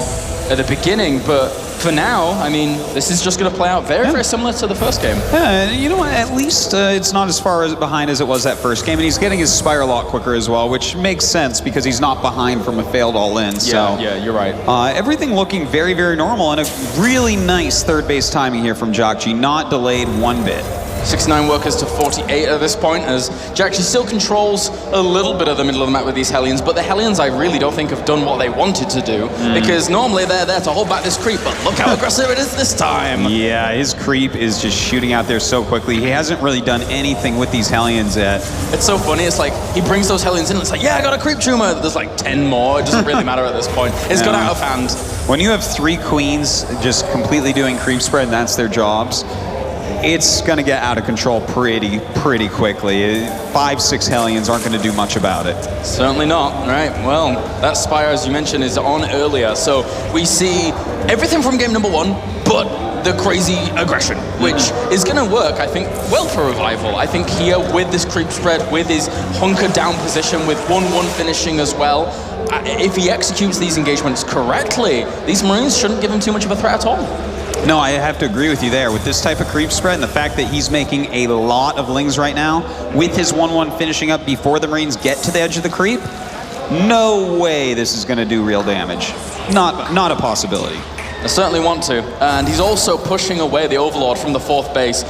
at the beginning. But for now, I mean, this is just going to play out very similar to the first game. Yeah, and you know what? At least it's not as far behind as it was that first game, and he's getting his Spire a lot quicker as well, which makes sense because he's not behind from a failed all-in. Yeah, you're right. Everything looking very normal, and a really nice third base timing here from Jjakji, not delayed 1 bit. 69 workers to 48 at this point, as Jjakji still controls a little bit of the middle of the map with these Hellions, but the Hellions I really don't think have done what they wanted to do, because normally they're there to hold back this creep, but look how aggressive it is this time. Yeah, his creep is just shooting out there so quickly. He hasn't really done anything with these Hellions yet. It's so funny, it's like, he brings those Hellions in, and it's like, yeah, I got a creep tumor. There's like 10 more, it doesn't really matter at this point. It's got out of hand. When you have 3 queens just completely doing creep spread, and that's their jobs, it's going to get out of control pretty quickly. 5, 6 Hellions aren't going to do much about it. Certainly not. Right, well, that Spire, as you mentioned, is on earlier. So we see everything from game number 1, but the crazy aggression, which is going to work, I think, well for RevivaL. I think here, with this creep spread, with his hunkered down position, with 1-1 finishing as well, if he executes these engagements correctly, these Marines shouldn't give him too much of a threat at all. No, I have to agree with you there. With this type of creep spread and the fact that he's making a lot of lings right now, with his 1-1 finishing up before the Marines get to the edge of the creep, no way this is going to do real damage. Not a possibility. I certainly want to. And he's also pushing away the Overlord from the 4th base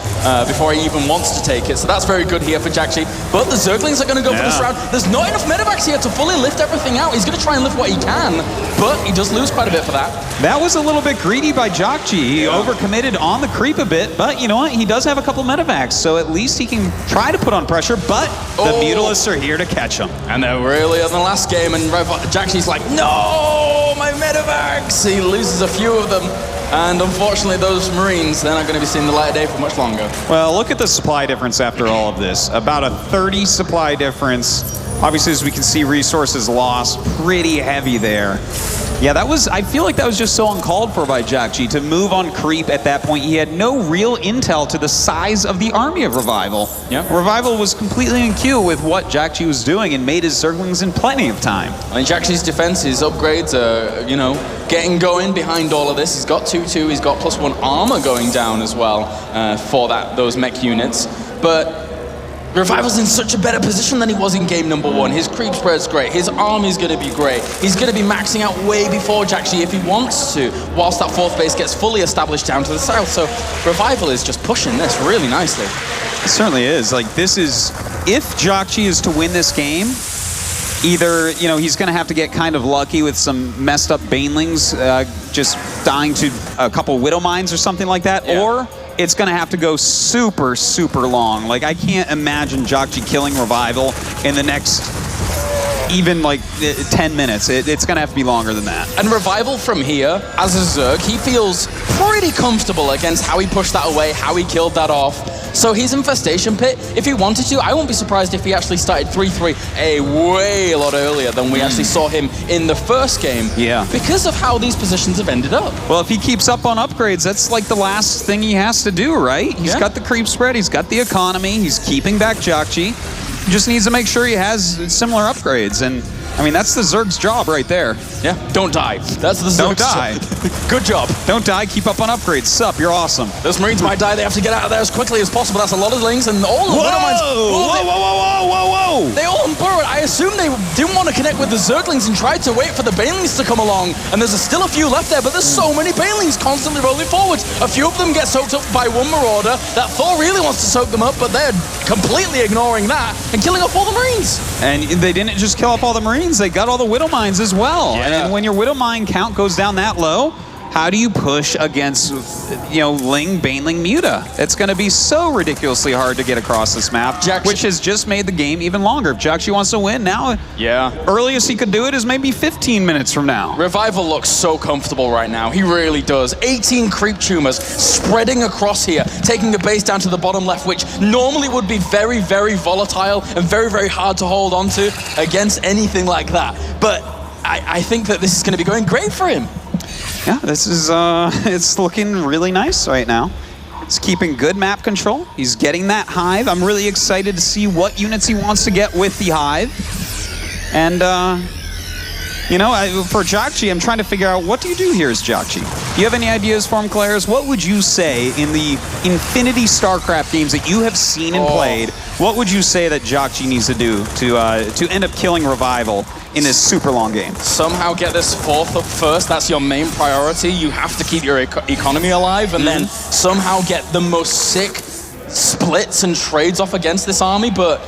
before he even wants to take it. So that's very good here for Jjakji. But the Zerglings are going to go for this round. There's not enough medevacs here to fully lift everything out. He's going to try and lift what he can, but he does lose quite a bit for that. That was a little bit greedy by Jjakji. He overcommitted on the creep a bit, but you know what? He does have a couple medevacs, so at least he can try to put on pressure, but the Mutalisks are here to catch him. And they're really in the last game, and Jjakji's like, no, my medevacs! He loses a few of them, and unfortunately those Marines, they're not going to be seeing the light of day for much longer. Well, look at the supply difference after all of this. About a 30 supply difference Obviously, as we can see, resources lost pretty heavy there. Yeah, I feel like that was just so uncalled for by Jjakji to move on creep at that point. He had no real intel to the size of the army of RevivaL. Yeah. RevivaL was completely in queue with what Jjakji was doing and made his Zerglings in plenty of time. I mean, Jjakji's defense, his upgrades are, getting going behind all of this. He's got 2/2, he's got +1 armor going down as well for those mech units. But RevivaL's in such a better position than he was in game number 1. His creep spread's great. His army's going to be great. He's going to be maxing out way before Jjakji if he wants to, whilst that 4th base gets fully established down to the south. So RevivaL is just pushing this really nicely. It certainly is. Like, this is, if Jjakji is to win this game, either, he's going to have to get kind of lucky with some messed up Banelings just dying to a couple Widow Mines or something like that, or it's going to have to go super, super long. Like, I can't imagine Jjakji killing RevivaL in the next even like 10 minutes. It's going to have to be longer than that. And RevivaL from here, as a Zerg, he feels pretty comfortable against how he pushed that away, how he killed that off. So his Infestation Pit, if he wanted to, I won't be surprised if he actually started 3-3 a lot earlier than we actually saw him in the first game. Yeah. Because of how these positions have ended up. Well, if he keeps up on upgrades, that's like the last thing he has to do, right? He's got the creep spread, he's got the economy, he's keeping back Jjakji. He just needs to make sure he has similar upgrades. And I mean, that's the Zerg's job right there. Yeah, don't die. That's the Zerg's job. Good job. Don't die, keep up on upgrades. Sup, you're awesome. Those Marines might die, they have to get out of there as quickly as possible. That's a lot of Lings and all the Widow Mines. Whoa. They all unburrowed. I assume they didn't want to connect with the Zerglings and tried to wait for the Banelings to come along. And there's still a few left there, but there's so many Banelings constantly rolling forwards. A few of them get soaked up by one Marauder. That Thor really wants to soak them up, but they're completely ignoring that and killing off all the Marines. And they didn't just kill off all the Marines, they got all the Widow Mines as well. Yeah. And when your Widow Mine count goes down that low, how do you push against, Ling, Baneling, Muta? It's going to be so ridiculously hard to get across this map, which has just made the game even longer. If Jjakji wants to win now, earliest he could do it is maybe 15 minutes from now. RevivaL looks so comfortable right now. He really does. 18 creep tumors spreading across here, taking a base down to the bottom left, which normally would be very, very volatile and very, very hard to hold on to against anything like that. But I think that this is going to be going great for him. Yeah, this is, it's looking really nice right now. He's keeping good map control. He's getting that Hive. I'm really excited to see what units he wants to get with the Hive. And, for Jjakji, I'm trying to figure out, what do you do here as Jjakji? Do you have any ideas for him, Claires? What would you say in the Infinity StarCraft games that you have seen and played, what would you say that Jjakji needs to do to end up killing RevivaL in this super long game? Somehow get this 4th up first. That's your main priority. You have to keep your economy alive, and then somehow get the most sick splits and trades off against this army, but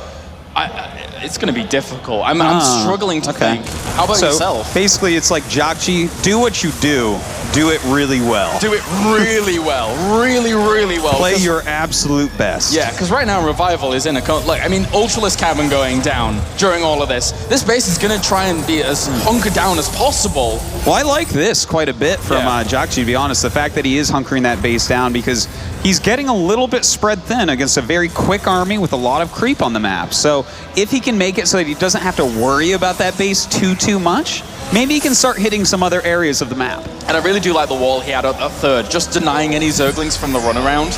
it's going to be difficult. I'm struggling to think. How about yourself? Basically, it's like Jjakji, do what you do it really well. Do it really well. Really, really well. Play your absolute best. Yeah, because right now RevivaL is in a... Ultralisk Cavern going down during all of this. This base is going to try and be as hunkered down as possible. Well, I like this quite a bit from Jjakji, to be honest. The fact that he is hunkering that base down, because he's getting a little bit spread thin against a very quick army with a lot of creep on the map. So if he can make it so that he doesn't have to worry about that base too much, maybe he can start hitting some other areas of the map. And I really do like the wall he had up at 3rd, just denying any Zerglings from the runaround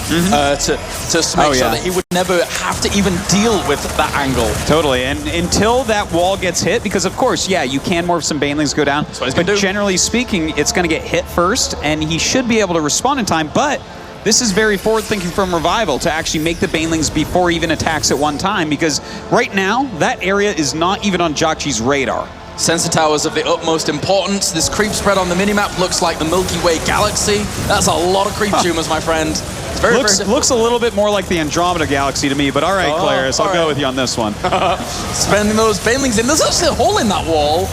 to make sure that he would never have to even deal with that angle. Totally, and until that wall gets hit, because of course, you can morph some Banelings go down, but generally speaking, it's going to get hit first, and he should be able to respond in time, but this is very forward-thinking from RevivaL to actually make the Banelings before he even attacks at one time, because right now, that area is not even on Jjakji's radar. Sensor towers of the utmost importance. This creep spread on the minimap looks like the Milky Way galaxy. That's a lot of creep tumors, my friend. It's very looks a little bit more like the Andromeda galaxy to me, but all right, Claris, I'll go with you on this one. Spending those Banelings in. There's actually a hole in that wall.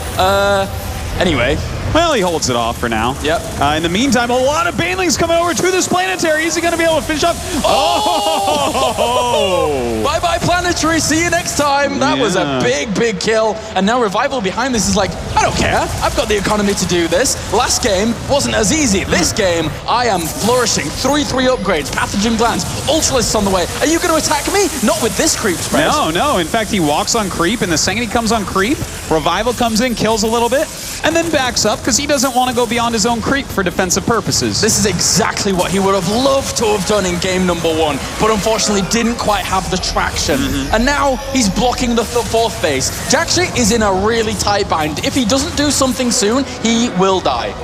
Anyway, Well, he holds it off for now. Yep. In the meantime, a lot of banelings coming over to this planetary. Is he going to be able to finish up? Oh! Bye-bye, planetary. See you next time. That was a big, big kill. And now RevivaL behind this is like, I don't care. I've got the economy to do this. Last game wasn't as easy. This game, I am flourishing. 3-3 upgrades, pathogen glands, ultralists on the way. Are you going to attack me? Not with this creep spread. No. In fact, he walks on creep, and the second he comes on creep, RevivaL comes in, kills a little bit, and then backs up because he doesn't want to go beyond his own creep for defensive purposes. This is exactly what he would have loved to have done in game number 1, but unfortunately didn't quite have the traction. And now he's blocking the fourth base. Jjakji is in a really tight bind. If he doesn't do something soon, he will die.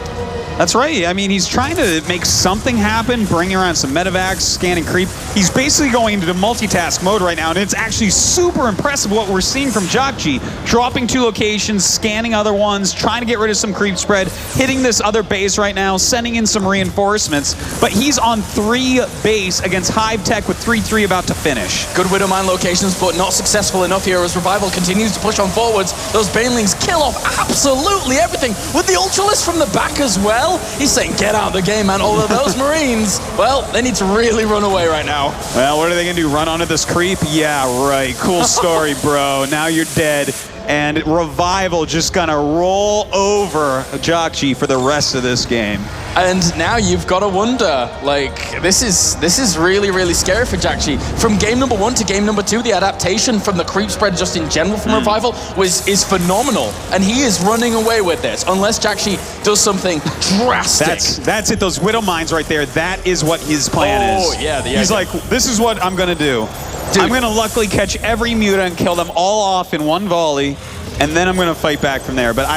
That's right. I mean, he's trying to make something happen, bringing around some medevacs, scanning creep. He's basically going into multitask mode right now, and it's actually super impressive what we're seeing from Jjakji. Dropping 2 locations, scanning other ones, trying to get rid of some creep spread, hitting this other base right now, sending in some reinforcements. But he's on 3 base against Hive Tech with 3-3 about to finish. Good Widowmine locations, but not successful enough here as RevivaL continues to push on forwards. Those banelings kill off absolutely everything with the Ultralisk from the back as well. He's saying, get out of the game, man. Although those Marines, well, they need to really run away right now. Well, what are they going to do, run onto this creep? Yeah, right. Cool story, bro. Now you're dead. And RevivaL just going to roll over Jjakji for the rest of this game. And now you've got to wonder, like, this is really, really scary for Jjakji. From game number 1 to game number 2, the adaptation from the creep spread just in general from RevivaL is phenomenal. And he is running away with this, unless Jjakji does something drastic. That's it, those Widow Mines right there. That is what his plan is. Oh, yeah. He's like, this is what I'm going to do. Dude. I'm going to luckily catch every mutant, kill them all off in one volley, and then I'm going to fight back from there. But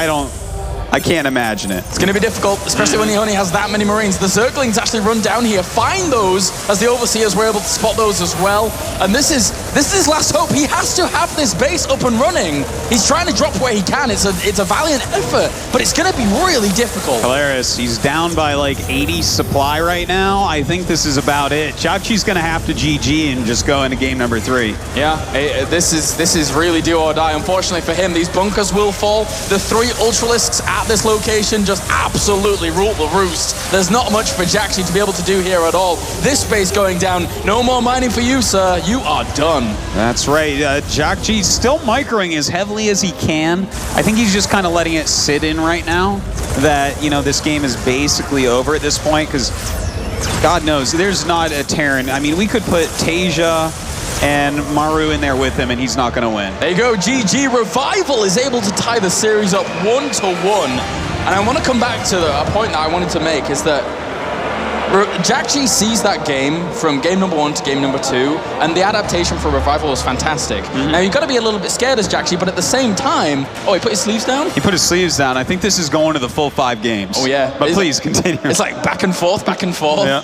I can't imagine it. It's going to be difficult, especially when he only has that many Marines. The Zerglings actually run down here, find those, as the Overseers were able to spot those as well. And this is his last hope. He has to have this base up and running. He's trying to drop where he can. It's a valiant effort, but it's going to be really difficult. Hilarious. He's down by like 80 supply right now. I think this is about it. Jjakji's going to have to GG and just go into game number 3. Yeah, this is really do or die. Unfortunately for him, these bunkers will fall. The 3 Ultralisks at this location just absolutely rule the roost. There's not much for Jjakji to be able to do here at all. This base going down. No more mining for you, sir. You are done. That's right. Jjakji still microing as heavily as he can. I think he's just kind of letting it sit in right now that, you know, this game is basically over at this point because God knows there's not a Terran. I mean, we could put Tasia and Maru in there with him, and he's not going to win. There you go, GG. RevivaL is able to tie the series up 1-1. And I want to come back to a point that I wanted to make is that Jjakji sees that game from game number 1 to game number 2, and the adaptation for RevivaL was fantastic. Now, you've got to be a little bit scared as Jjakji, but at the same time... Oh, he put his sleeves down? He put his sleeves down. I think this is going to the full 5 games. Oh, yeah. But please, continue. It's like back and forth, back and forth. Yeah.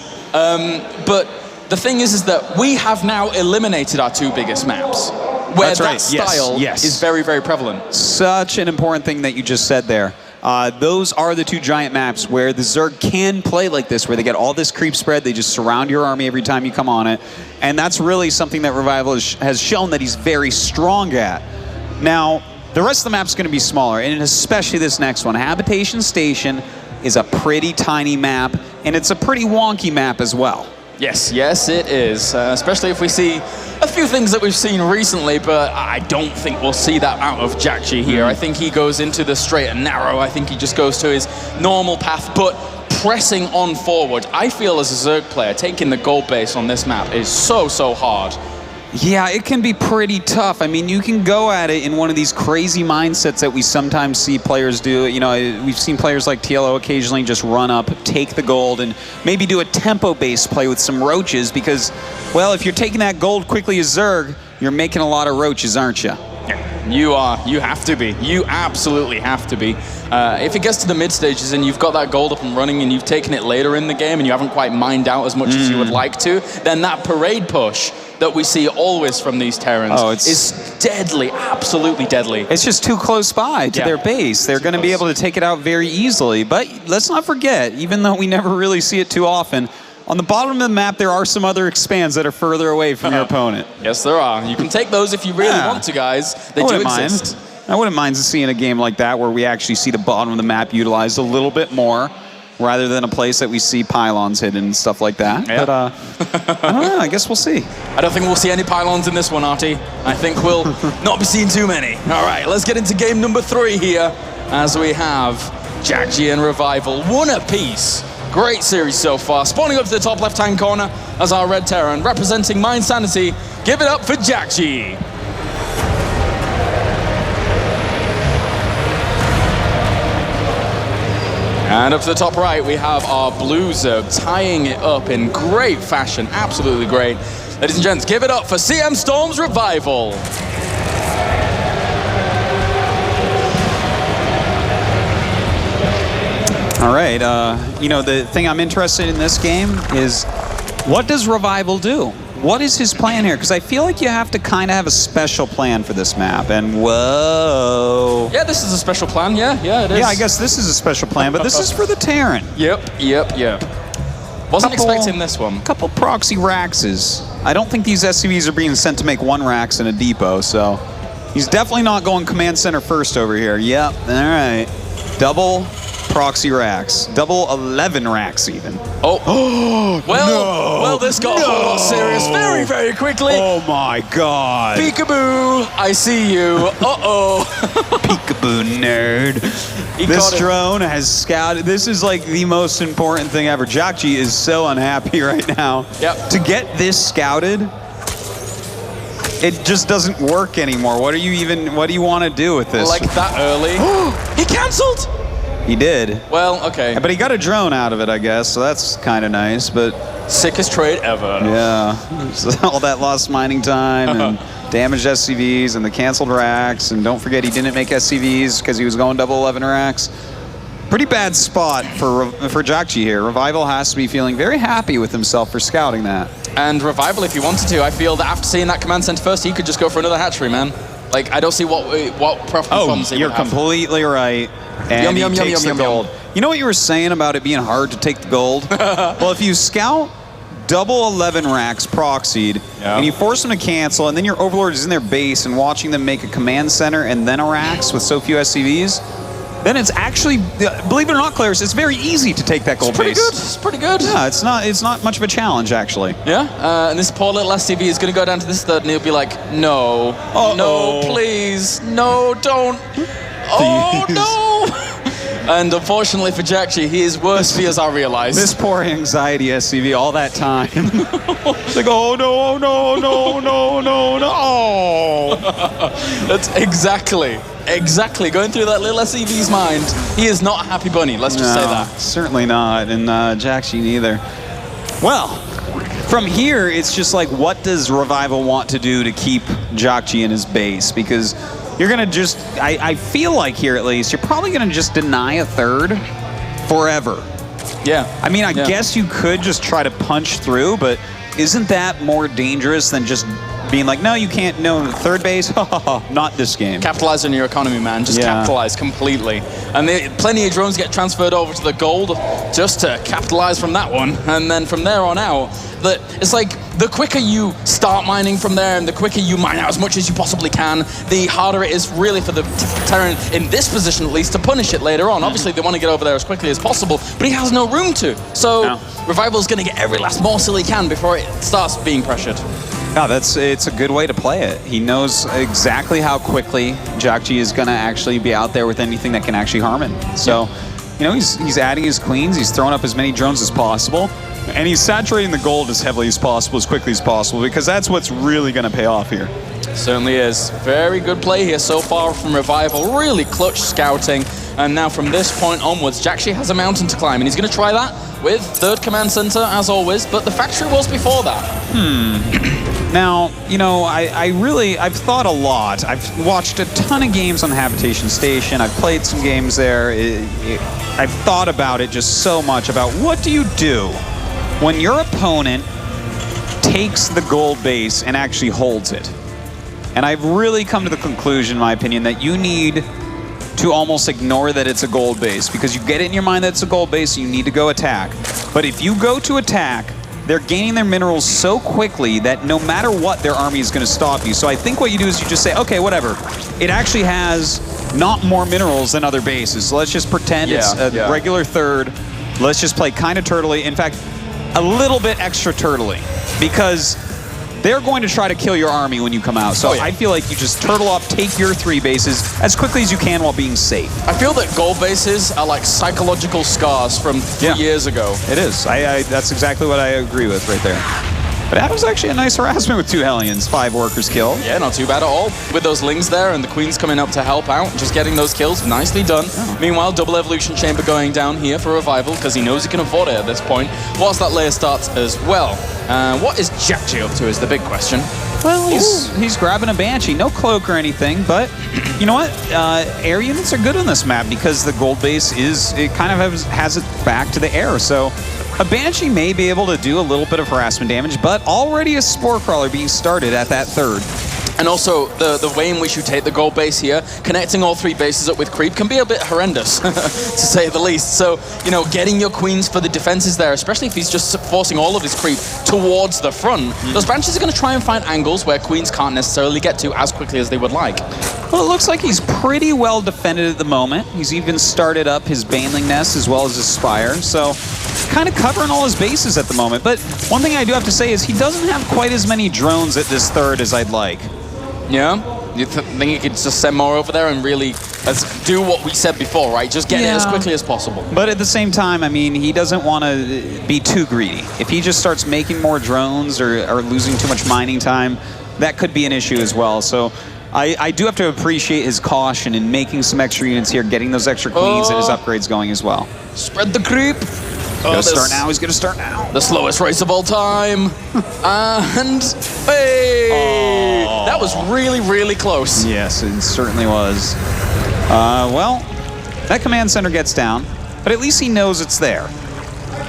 But the thing is that we have now eliminated our 2 biggest maps, where that style is very, very prevalent. Such an important thing that you just said there. Those are the 2 giant maps where the Zerg can play like this, where they get all this creep spread, they just surround your army every time you come on it, and that's really something that RevivaL has shown that he's very strong at. Now, the rest of the map's going to be smaller, and especially this next one. Habitation Station is a pretty tiny map, and it's a pretty wonky map as well. Yes, it is, especially if we see a few things that we've seen recently, but I don't think we'll see that out of Jjakji here. I think he goes into the straight and narrow. I think he just goes to his normal path, but pressing on forward. I feel as a Zerg player, taking the gold base on this map is so hard. Yeah, it can be pretty tough. I mean, you can go at it in one of these crazy mindsets that we sometimes see players do. You know, we've seen players like TLO occasionally just run up, take the gold, and maybe do a tempo-based play with some roaches because, well, if you're taking that gold quickly as Zerg, you're making a lot of roaches, aren't you? You are. You have to be. You absolutely have to be. If it gets to the mid stages and you've got that gold up and running and you've taken it later in the game and you haven't quite mined out as much as you would like to, then that parade push that we see always from these Terrans is deadly, absolutely deadly. It's just too close by to their base. They're going to be able to take it out very easily. But let's not forget, even though we never really see it too often, on the bottom of the map, there are some other expands that are further away from your opponent. Yes, there are. You can take those if you really want to, guys. They do exist. I wouldn't mind seeing a game like that where we actually see the bottom of the map utilized a little bit more, rather than a place that we see pylons hidden and stuff like that. Yeah. But I don't know, I guess we'll see. I don't think we'll see any pylons in this one, Artie. I think we'll not be seeing too many. All right, let's get into game number 3 here, as we have Jjakji and RevivaL, 1 apiece. Great series so far. Spawning up to the top left-hand corner as our Red Terran, representing Mind Sanity. Give it up for Jjakji. And up to the top right, we have our Blue Zerg tying it up in great fashion. Absolutely great. Ladies and gents, give it up for CM Storm's RevivaL. All right, you know, the thing I'm interested in this game is, what does RevivaL do? What is his plan here? Because I feel like you have to kind of have a special plan for this map, and whoa. Yeah, this is a special plan, yeah, it is. Yeah, I guess this is a special plan, but this is for the Terran. Yep. Wasn't expecting this one. Couple proxy Raxes. I don't think these SCVs are being sent to make 1 Rax in a depot, so he's definitely not going command center first over here. Yep, all right. Double proxy Rax. Double 11 Rax even. Oh, well, this got a whole lot serious very, very quickly. Oh my God. Peekaboo, I see you. Uh-oh. Peekaboo, nerd. This drone has scouted. This is like the most important thing ever. Jjakji is so unhappy right now. Yep. To get this scouted, it just doesn't work anymore. What do you want to do with this? Like that early. He cancelled. He did. Well, okay. But he got a drone out of it, I guess, so that's kind of nice, but... Sickest trade ever. Yeah. So all that lost mining time and damaged SCVs and the canceled racks, and don't forget he didn't make SCVs because he was going double 11 racks. Pretty bad spot for Jjakji here. RevivaL has to be feeling very happy with himself for scouting that. And RevivaL, if he wanted to, I feel that after seeing that command center first, he could just go for another hatchery, man. Like, I don't see what problems he would have. You're completely right. And he takes the gold. You know what you were saying about it being hard to take the gold? Well, if you scout double 11 racks proxied, and you force them to cancel, and then your Overlord is in their base and watching them make a command center and then a racks with so few SCVs, then it's actually, believe it or not, Claris, it's very easy to take that gold base. It's pretty good. Yeah, it's not much of a challenge, actually. Yeah, and this poor little SCV is going to go down to this third, and he'll be like, no, no, please, no, don't. Oh, no! And unfortunately for Jjakji, his worst fears are realized. This poor anxiety SCV all that time. It's like, oh, no, no, no, no, no, no. Oh. That's exactly going through that little SCV's mind. He is not a happy bunny, let's just say that. Certainly not, and Jjakji neither. Well, from here, it's just like, what does RevivaL want to do to keep Jjakji in his base? Because you're going to just, I feel like here at least, you're probably going to just deny a third forever. Yeah. I mean, I guess you could just try to punch through, but isn't that more dangerous than just being like, no, you can't, no, third base, not this game. Capitalize on your economy, man. Just capitalize completely. And plenty of drones get transferred over to the gold just to capitalize from that one. And then from there on out, it's like the quicker you start mining from there and the quicker you mine out as much as you possibly can, the harder it is really for the Terran, in this position at least, to punish it later on. Obviously, they want to get over there as quickly as possible, but he has no room to. So RevivaL's going to get every last morsel he can before it starts being pressured. Yeah, it's a good way to play it. He knows exactly how quickly Jjakji is going to actually be out there with anything that can actually harm him. So, you know, he's adding his queens, he's throwing up as many drones as possible, and he's saturating the gold as heavily as possible, as quickly as possible, because that's what's really going to pay off here. Certainly is. Very good play here so far from RevivaL. Really clutch scouting. And now from this point onwards, Jjakji has a mountain to climb, and he's going to try that with third command center, as always, but the factory was before that. Now, you know, I've thought a lot. I've watched a ton of games on Habitation Station. I've played some games there. I've thought about it just so much, about what do you do when your opponent takes the gold base and actually holds it. And I've really come to the conclusion, in my opinion, that you need to almost ignore that it's a gold base, because you get it in your mind that it's a gold base, you need to go attack. But if you go to attack they're gaining their minerals so quickly that no matter what, their army is going to stop you. So I think what you do is you just say, okay, whatever. It actually has not more minerals than other bases. So let's just pretend it's a regular third. Let's just play kind of turtly. In fact, a little bit extra turtly, because they're going to try to kill your army when you come out. So I feel like you just turtle up, take your 3 bases as quickly as you can while being safe. I feel that gold bases are like psychological scars from 3 years ago. It is. That's exactly what I agree with right there. But that was actually a nice harassment with 2 Hellions, 5 workers killed. Yeah, not too bad at all. With those Lings there and the Queens coming up to help out, just getting those kills, nicely done. Oh. Meanwhile, double Evolution Chamber going down here for Revival, because he knows he can afford it at this point, whilst that layer starts as well. What is Jjakji up to is the big question. Well, he's grabbing a Banshee. No cloak or anything, but you know what? Air units are good on this map because the gold base kind of has it back to the air. So a Banshee may be able to do a little bit of harassment damage, but already a Spore Crawler being started at that third. And also, the way in which you take the gold base here, connecting all 3 bases up with creep can be a bit horrendous, to say the least. So, you know, getting your Queens for the defenses there, especially if he's just forcing all of his creep towards the front, those Banshees are going to try and find angles where Queens can't necessarily get to as quickly as they would like. Well, it looks like he's pretty well defended at the moment. He's even started up his Baneling Nest as well as his Spire, so kind of covering all his bases at the moment. But one thing I do have to say is he doesn't have quite as many drones at this third as I'd like. Yeah? You think he could just send more over there and really do what we said before, right? Just get it as quickly as possible. But at the same time, I mean, he doesn't want to be too greedy. If he just starts making more drones or losing too much mining time, that could be an issue as well. So I do have to appreciate his caution in making some extra units here, getting those extra Queens and his upgrades going as well. Spread the creep. He's going to start now. The slowest race of all time. And hey! That was really, really close. Yes, it certainly was. Well, that command center gets down, but at least he knows it's there.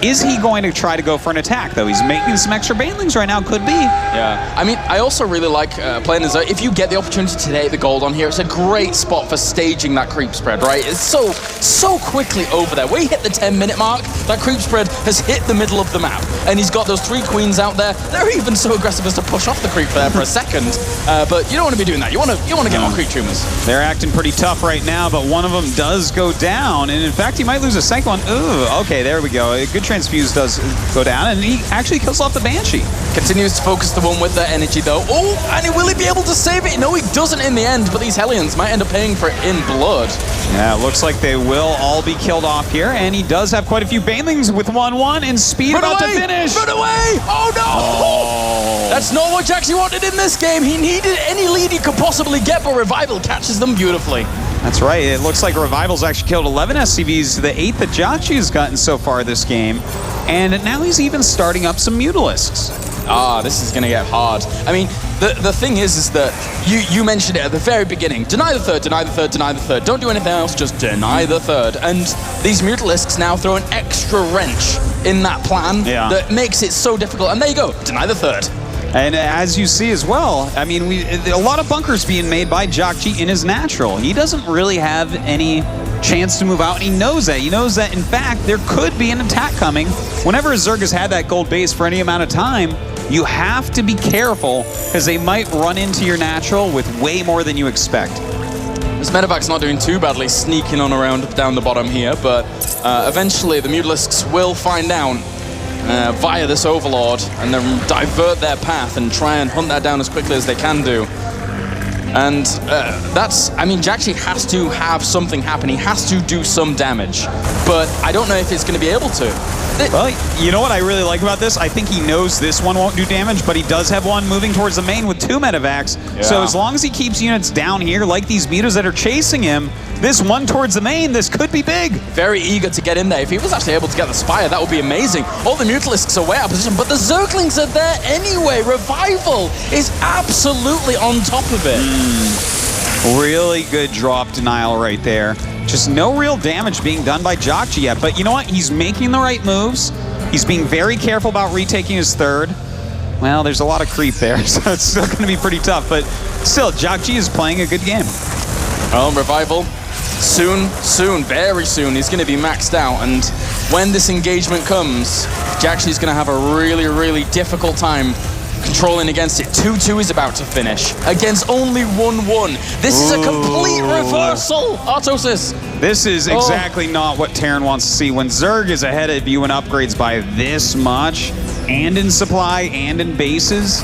Is he going to try to go for an attack, though? He's making some extra Banelings right now. Could be. Yeah. I mean, I also really like playing as if you get the opportunity to take the gold on here, it's a great spot for staging that creep spread, right? It's so quickly over there. We hit the 10-minute mark. That creep spread has hit the middle of the map, and he's got those 3 Queens out there. They're even so aggressive as to push off the creep there for a second. But you don't want to be doing that. You want to get more creep tumors. They're acting pretty tough right now, but one of them does go down, and in fact, he might lose a second one. Ooh, okay, there we go. A good transfuse does go down, and he actually kills off the Banshee. Continues to focus the one with the energy, though. Oh, and will he be able to save it? No, he doesn't in the end, but these Hellions might end up paying for it in blood. Yeah, it looks like they will all be killed off here, and he does have quite a few Banelings with 1-1 and speed about to finish. Run away! Oh, no! Oh. That's not what Jjakji wanted in this game. He needed any lead he could possibly get, but Revival catches them beautifully. That's right. It looks like Revival's actually killed 11 SCVs, the 8th that Jjakji has gotten so far this game. And now he's even starting up some Mutalisks. This is going to get hard. I mean, the thing is that you mentioned it at the very beginning. Deny the third, deny the third, deny the third. Don't do anything else, just deny the third. And these Mutalisks now throw an extra wrench in that plan that makes it so difficult. And there you go, deny the third. And as you see as well, I mean, a lot of bunkers being made by Jjakji in his natural. He doesn't really have any chance to move out, and he knows that. He knows that, in fact, there could be an attack coming. Whenever a Zerg has had that gold base for any amount of time, you have to be careful, because they might run into your natural with way more than you expect. This medevac's not doing too badly, sneaking on around down the bottom here, but eventually the Mutalisks will find out via this Overlord and then divert their path and try and hunt that down as quickly as they can do. And Jjakji has to have something happen. He has to do some damage, but I don't know if he's going to be able to. Well, you know what I really like about this? I think he knows this one won't do damage, but he does have one moving towards the main with 2 medevacs. Yeah. So as long as he keeps units down here, like these meters that are chasing him, this one towards the main, this could be big. Very eager to get in there. If he was actually able to get the Spire, that would be amazing. All the Mutalisks are way out of position, but the Zerglings are there anyway. Revival is absolutely on top of it. Really good drop denial right there. Just no real damage being done by Jjakji yet, but you know what? He's making the right moves. He's being very careful about retaking his third. Well, there's a lot of creep there, so it's still going to be pretty tough, but still, Jjakji is playing a good game. Revival, soon, very soon, he's going to be maxed out, and when this engagement comes, Jjakji's going to have a really, really difficult time controlling against it. 2-2 is about to finish against only 1-1. This is a complete reversal, Artosis. This is exactly not what Terran wants to see. When Zerg is ahead of you in upgrades by this much, and in supply, and in bases,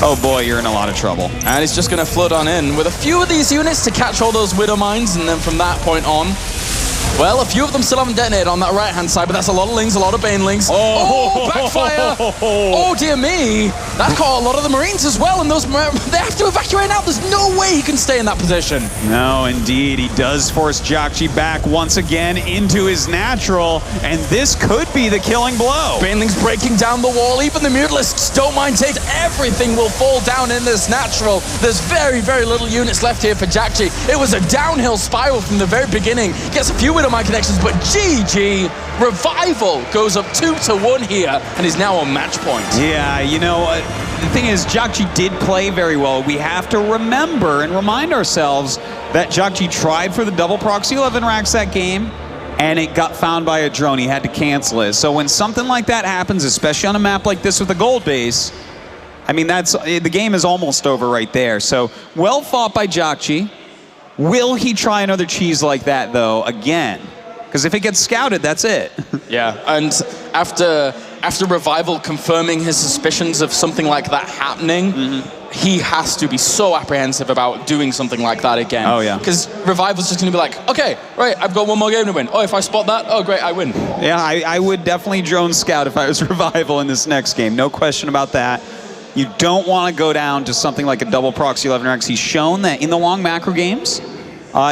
oh boy, you're in a lot of trouble. And it's just going to flood on in with a few of these units to catch all those Widow Mines, and then from that point on, well, a few of them still haven't detonated on that right-hand side, but that's a lot of Lings, a lot of Banelings. Oh, backfire! Oh, dear me. That caught a lot of the Marines as well, and they have to evacuate now. There's no way he can stay in that position. No, indeed. He does force Jjakji back once again into his natural, and this could be the killing blow. Banelings breaking down the wall. Even the Mutalisks don't mind take. Everything will fall down in this natural. There's very, very little units left here for Jjakji. It was a downhill spiral from the very beginning. Gets a few Widowmine connections, but GG. RevivaL goes up 2-1 here and is now on match point. Yeah, you know, the thing is, Jjakji did play very well. We have to remember and remind ourselves that Jjakji tried for the double proxy 11 racks that game, and it got found by a drone. He had to cancel it. So when something like that happens, especially on a map like this with a gold base, I mean, the game is almost over right there. So well fought by Jjakji. Will he try another cheese like that, though, again? Because if it gets scouted, that's it. Yeah, and after RevivaL confirming his suspicions of something like that happening, he has to be so apprehensive about doing something like that again. Oh, yeah. Because RevivaL's just going to be like, okay, right, I've got one more game to win. Oh, if I spot that, oh, great, I win. Yeah, I would definitely drone scout if I was RevivaL in this next game. No question about that. You don't want to go down to something like a double proxy 11x. He's shown that in the long macro games,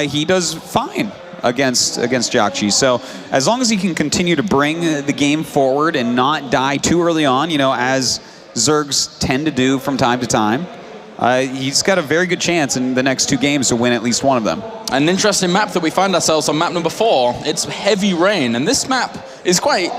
he does fine against Jjakji. So as long as he can continue to bring the game forward and not die too early on, you know, as Zergs tend to do from time to time, he's got a very good chance in the next two games to win at least one of them. An interesting map that we find ourselves on, map number 4. It's Heavy Rain, and this map is quite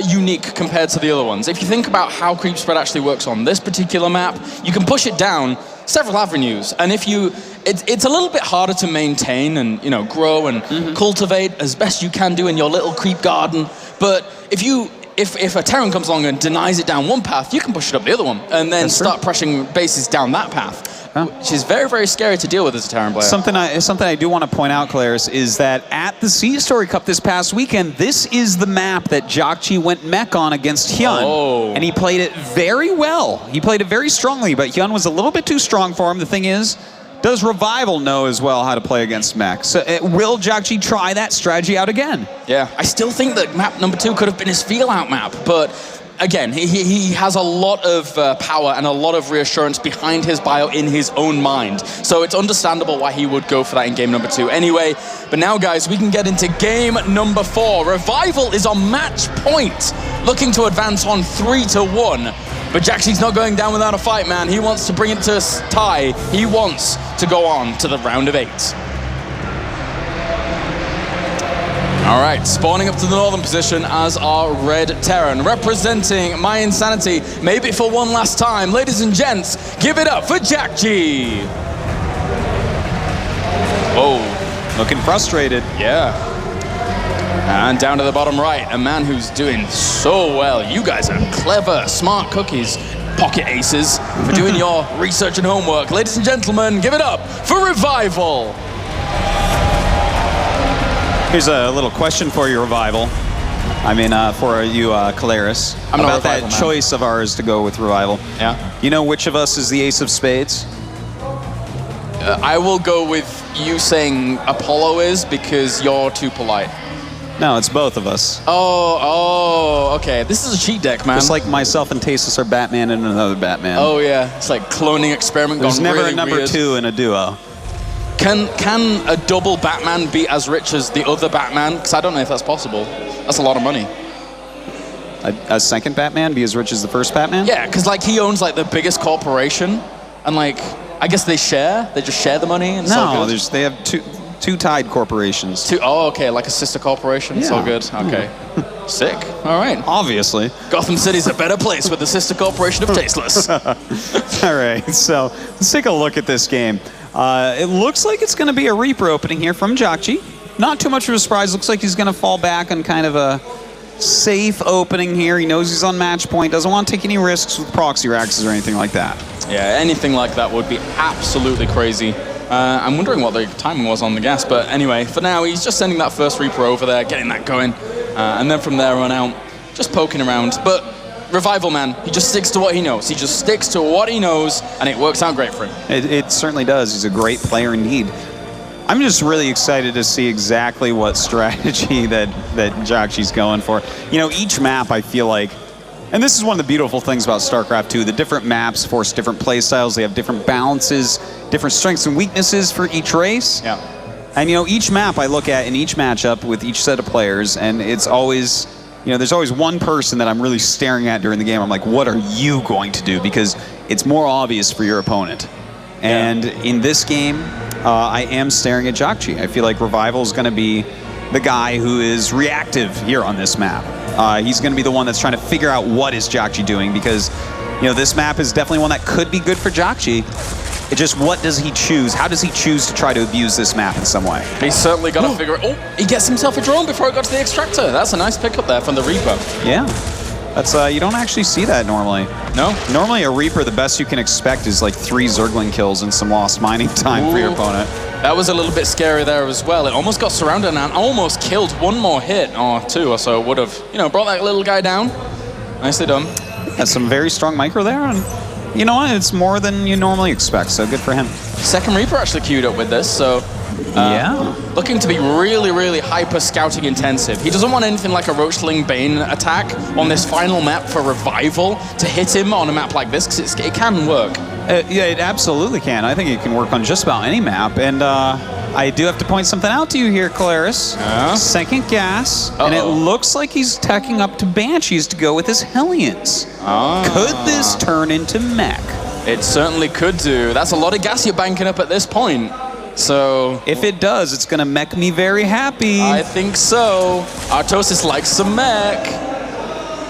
unique compared to the other ones. If you think about how creep spread actually works on this particular map, you can push it down several avenues, and if you, it's a little bit harder to maintain and, you know, grow and cultivate as best you can do in your little creep garden. But if a Terran comes along and denies it down one path, you can push it up the other one and then start pressing bases down that path. Which is very, very scary to deal with as a Terran player. Something I do want to point out, Claris, is that at the Sea Story Cup this past weekend, this is the map that Jjakji went mech on against Hyun. Oh. And he played it very well. He played it very strongly, but Hyun was a little bit too strong for him. The thing is, does RevivaL know as well how to play against mech? So will Jjakji try that strategy out again? Yeah, I still think that map number 2 could have been his feel-out map, but again, he has a lot of power and a lot of reassurance behind his bio in his own mind. So it's understandable why he would go for that in game number 2 anyway. But now, guys, we can get into game number 4. RevivaL is on match point, looking to advance on 3-1. But Jjakji's not going down without a fight, man. He wants to bring it to a tie. He wants to go on to the round of 8. All right, spawning up to the northern position as our Red Terran, representing my insanity, maybe for one last time. Ladies and gents, give it up for Jjakji. Oh, looking frustrated. Yeah. And down to the bottom right, a man who's doing so well. You guys are clever, smart cookies, pocket aces, for doing your research and homework. Ladies and gentlemen, give it up for RevivaL. Here's a little question for you, RevivaL. I mean, for you, Claris. I'm about that man. choice of ours to go with RevivaL. Yeah. You know which of us is the ace of spades? I will go with you saying Apollo is because you're too polite. No, it's both of us. Oh, okay. This is a cheat deck, man. Just like myself and Tasteless are Batman and another Batman. Oh, yeah. It's like cloning experiment gone There's never really a number weird. 2 in a duo. Can a double Batman be as rich as the other Batman? Because I don't know if that's possible. That's a lot of money. A second Batman be as rich as the first Batman? Yeah, because like he owns like the biggest corporation, and like I guess they share. They just share the money. And no, they have two tied corporations. Oh, okay, like a sister corporation. It's all good. Okay, sick. All right. Obviously, Gotham City's a better place with the sister corporation of Tasteless. All right, so let's take a look at this game. It looks like it's going to be a Reaper opening here from Jjakji. not too much of a surprise. Looks like he's going to fall back on kind of a safe opening here. He knows he's on match point, doesn't want to take any risks with proxy raxes or anything like that. Yeah, anything like that would be absolutely crazy. I'm wondering what the timing was on the gas, but anyway, for now, he's just sending that first Reaper over there, getting that going, and then from there on out, just poking around. But RevivaL, man, he just sticks to what he knows. He just sticks to what he knows, and it works out great for him. It certainly does. He's a great player indeed. I'm just really excited to see exactly what strategy that Jjakji's going for. You know, each map, I feel like, and this is one of the beautiful things about StarCraft 2, the different maps force different play styles. They have different balances, different strengths and weaknesses for each race. Yeah. And, you know, each map I look at in each matchup with each set of players, and it's always, you know, there's always one person that I'm really staring at during the game. I'm like, what are you going to do? Because it's more obvious for your opponent. Yeah. And in this game, I am staring at Jjakji. I feel like RevivaL is going to be the guy who is reactive here on this map. He's going to be the one that's trying to figure out what is Jjakji doing, because, you know, this map is definitely one that could be good for Jjakji. It's just, what does he choose? How does he choose to try to abuse this map in some way? He's certainly got to figure it. Oh, he gets himself a drone before it got to the extractor. That's a nice pickup there from the Reaper. Yeah. That's, you don't actually see that normally. No? Normally a Reaper, the best you can expect is like 3 Zergling kills and some lost mining time for your opponent. That was a little bit scary there as well. It almost got surrounded and almost killed. One more hit or 2 or so would have, you know, brought that little guy down. Nicely done. Yeah, some very strong micro there, and you know what? It's more than you normally expect, so good for him. Second Reaper actually queued up with this, so yeah. Looking to be really, really hyper scouting intensive. He doesn't want anything like a Roachling Bane attack on this final map for RevivaL to hit him on a map like this, because it can work. Yeah, it absolutely can. I think it can work on just about any map, and I do have to point something out to you here, Claris. Second gas, and it looks like he's teching up to Banshees to go with his Hellions. Could this turn into mech? It certainly could do. That's a lot of gas you're banking up at this point. So if it does, it's going to mech me very happy. I think so. Artosis likes some mech.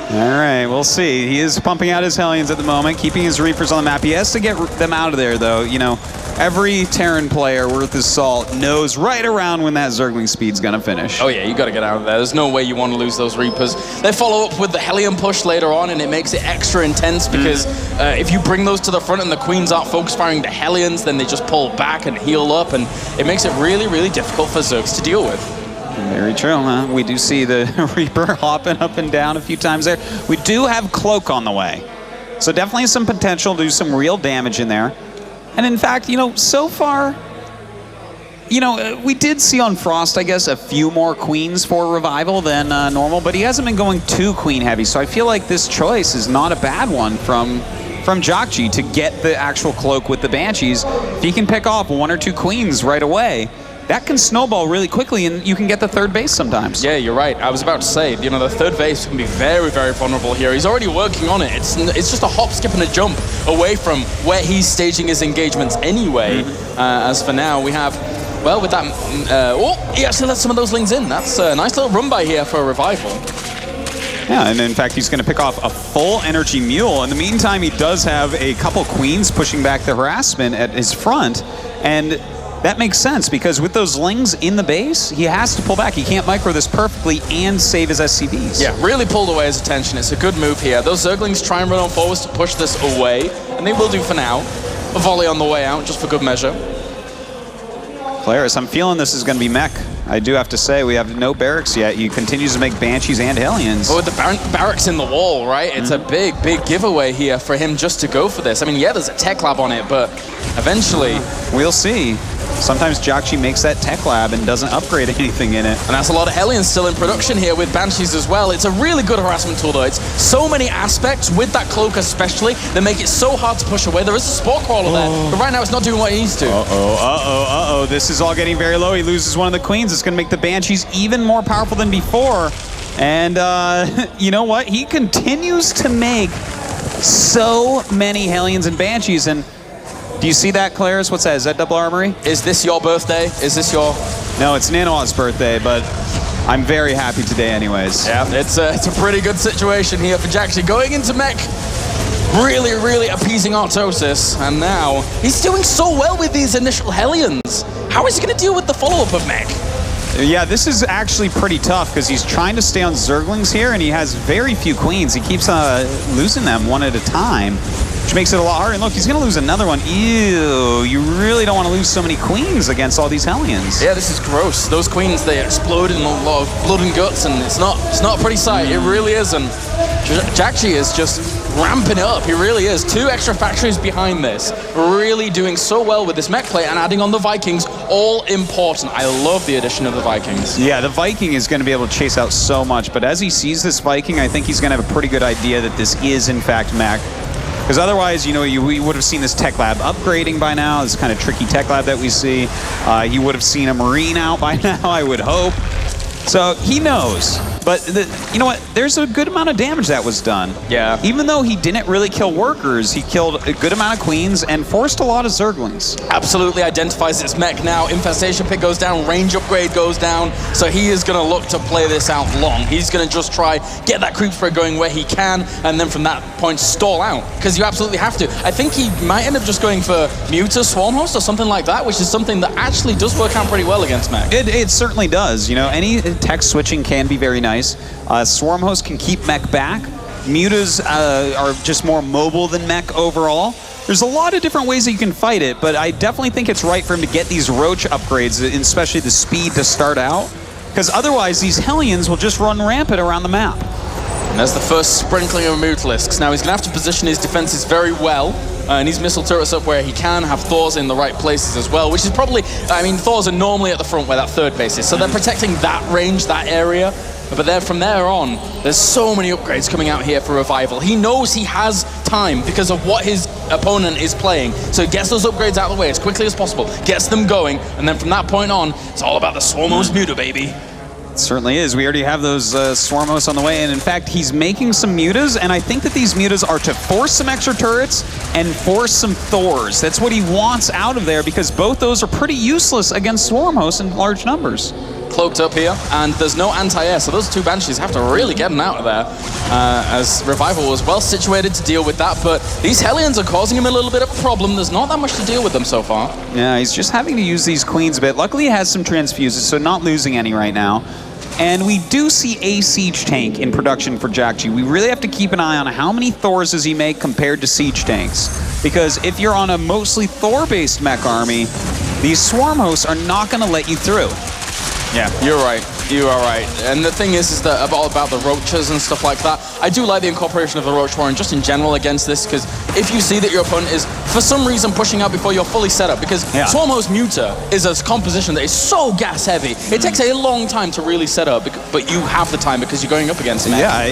All right, we'll see. He is pumping out his Hellions at the moment, keeping his Reapers on the map. He has to get them out of there, though. You know, every Terran player worth his salt knows right around when that Zergling speed's going to finish. Oh, yeah, you got to get out of there. There's no way you want to lose those Reapers. They follow up with the Hellion push later on, and it makes it extra intense because if you bring those to the front and the Queens aren't focus firing the Hellions, then they just pull back and heal up, and it makes it really, really difficult for Zergs to deal with. Very true, huh? We do see the Reaper hopping up and down a few times there. We do have Cloak on the way. So definitely some potential to do some real damage in there. And in fact, you know, so far, you know, we did see on Frost, I guess, a few more Queens for RevivaL than normal, but he hasn't been going too Queen heavy. So I feel like this choice is not a bad one from Jjakji to get the actual Cloak with the Banshees. If he can pick off 1 or 2 Queens right away, that can snowball really quickly, and you can get the third base sometimes. Yeah, you're right. I was about to say, you know, the third base can be very, very vulnerable here. He's already working on it. It's just a hop, skip, and a jump away from where he's staging his engagements anyway. As for now, we have, well, with that, he actually let some of those lings in. That's a nice little run by here for RevivaL. Yeah, and in fact, he's going to pick off a full energy mule. In the meantime, he does have a couple Queens pushing back the harassment at his front, and that makes sense, because with those lings in the base, he has to pull back. He can't micro this perfectly and save his SCVs. Yeah, really pulled away his attention. It's a good move here. Those Zerglings try and run on forwards to push this away, and they will do for now. A volley on the way out, just for good measure. Claris, I'm feeling this is going to be mech. I do have to say, we have no barracks yet. He continues to make Banshees and Hellions. Oh, with the barracks in the wall, right? It's a big, big giveaway here for him just to go for this. I mean, yeah, there's a tech lab on it, but eventually... We'll see. Sometimes Jjakji makes that tech lab and doesn't upgrade anything in it. And that's a lot of Hellions still in production here with Banshees as well. It's a really good harassment tool, though. It's so many aspects, with that Cloak especially, that make it so hard to push away. There is a Spore Crawler there, but right now it's not doing what it needs to. This is all getting very low. He loses one of the Queens. It's going to make the Banshees even more powerful than before. And you know what? He continues to make so many Hellions and Banshees. And do you see that, Claris? What's that? Is that double armory? Is this your birthday? Is this your... No, it's Nanoa's birthday, but I'm very happy today anyways. Yeah, it's a pretty good situation here for Jjakji. Going into mech, really, really appeasing Artosis. And now, he's doing so well with these initial Hellions. How is he going to deal with the follow-up of mech? Yeah, this is actually pretty tough because he's trying to stay on Zerglings here, and he has very few queens. He keeps losing them one at a time, which makes it a lot harder. And look, he's going to lose another one. Ew, you really don't want to lose so many queens against all these Hellions. Yeah, this is gross. Those queens, they explode in a lot of blood and guts, and it's not a pretty sight. It really isn't. Jjakji is just ramping it up. He really is. 2 extra factories behind this. Really doing so well with this mech play and adding on the Vikings. All important. I love the addition of the Vikings. Yeah, the Viking is going to be able to chase out so much, but as he sees this Viking, I think he's going to have a pretty good idea that this is, in fact, mech. Because otherwise, you know, we would have seen this tech lab upgrading by now, this kind of tricky tech lab that we see. He would have seen a Marine out by now, I would hope. So he knows. But you know what? There's a good amount of damage that was done. Yeah. Even though he didn't really kill workers, he killed a good amount of queens and forced a lot of Zerglings. Absolutely identifies its mech now. Infestation pit goes down, range upgrade goes down. So he is going to look to play this out long. He's going to just try, get that creep spread going where he can, and then from that point stall out. Because you absolutely have to. I think he might end up just going for Muta Swarmhost or something like that, which is something that actually does work out pretty well against mech. It certainly does. You know, any tech switching can be very nice. Swarmhost can keep mech back. Mutas are just more mobile than mech overall. There's a lot of different ways that you can fight it, but I definitely think it's right for him to get these Roach upgrades, especially the speed to start out, because otherwise these Hellions will just run rampant around the map. And there's the first sprinkling of Mutalisks. Now he's going to have to position his defenses very well. And he's missile turrets up where he can, have Thors in the right places as well, which is probably, I mean, Thors are normally at the front where that third base is, so they're protecting that range, that area. But then from there on, there's so many upgrades coming out here for RevivaL. He knows he has time because of what his opponent is playing. So he gets those upgrades out of the way as quickly as possible, gets them going, and then from that point on, it's all about the Swarmhost Muta, baby. It certainly is. We already have those Swarmhosts on the way, and in fact, he's making some Mutas, and I think that these Mutas are to force some extra turrets and force some Thors. That's what he wants out of there, because both those are pretty useless against Swarmhosts in large numbers. Cloaked up here, and there's no anti-air, so those 2 Banshees have to really get them out of there, as RevivaL was well situated to deal with that, but these Hellions are causing him a little bit of a problem. There's not that much to deal with them so far. Yeah, he's just having to use these Queens a bit. Luckily, he has some transfuses, so not losing any right now. And we do see a siege tank in production for Jjakji. We really have to keep an eye on how many Thors does he make compared to siege tanks. Because if you're on a mostly Thor-based mech army, these Swarmhosts are not going to let you through. Yeah, you're right. You are right. And the thing is that all about the roaches and stuff like that, I do like the incorporation of the Roach Warren just in general against this, because if you see that your opponent is, for some reason, pushing out before you're fully set up, because Swarmhost Muta is a composition that is so gas heavy, it takes a long time to really set up, but you have the time because you're going up against him. Yeah,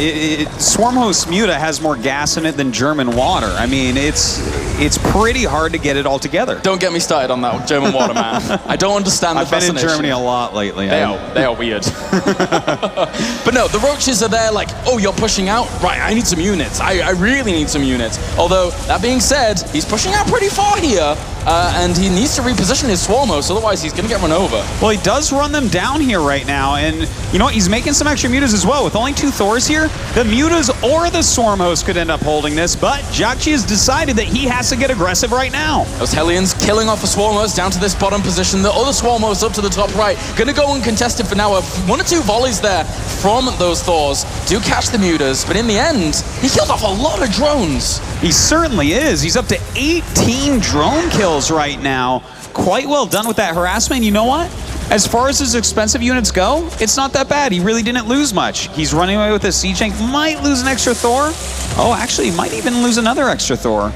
Swarmhost Muta has more gas in it than German water. I mean, it's pretty hard to get it all together. Don't get me started on that German water, man. I don't understand the fascination. I've been in Germany a lot lately. They are weird. But no, the Roaches are there like, oh, you're pushing out? Right, I need some units. I really need some units. Although, that being said, he's pushing out pretty far here. And he needs to reposition his Swarmhost, otherwise he's going to get run over. Well, he does run them down here right now, and you know what? He's making some extra Mutas as well. With only 2 Thors here, the Mutas or the Swarmhost could end up holding this, but Jjakji has decided that he has to get aggressive right now. Those Hellions killing off a Swarmhost down to this bottom position. The other Swarmhost up to the top right. Going to go uncontested for now. 1 or 2 volleys there from those Thors do catch the Mutas, but in the end, he killed off a lot of drones. He certainly is. He's up to 18 drone kills right now. Quite well done with that harassment. You know what? As far as his expensive units go, it's not that bad. He really didn't lose much. He's running away with a siege tank. Might lose an extra Thor. Oh, actually, might even lose another extra Thor.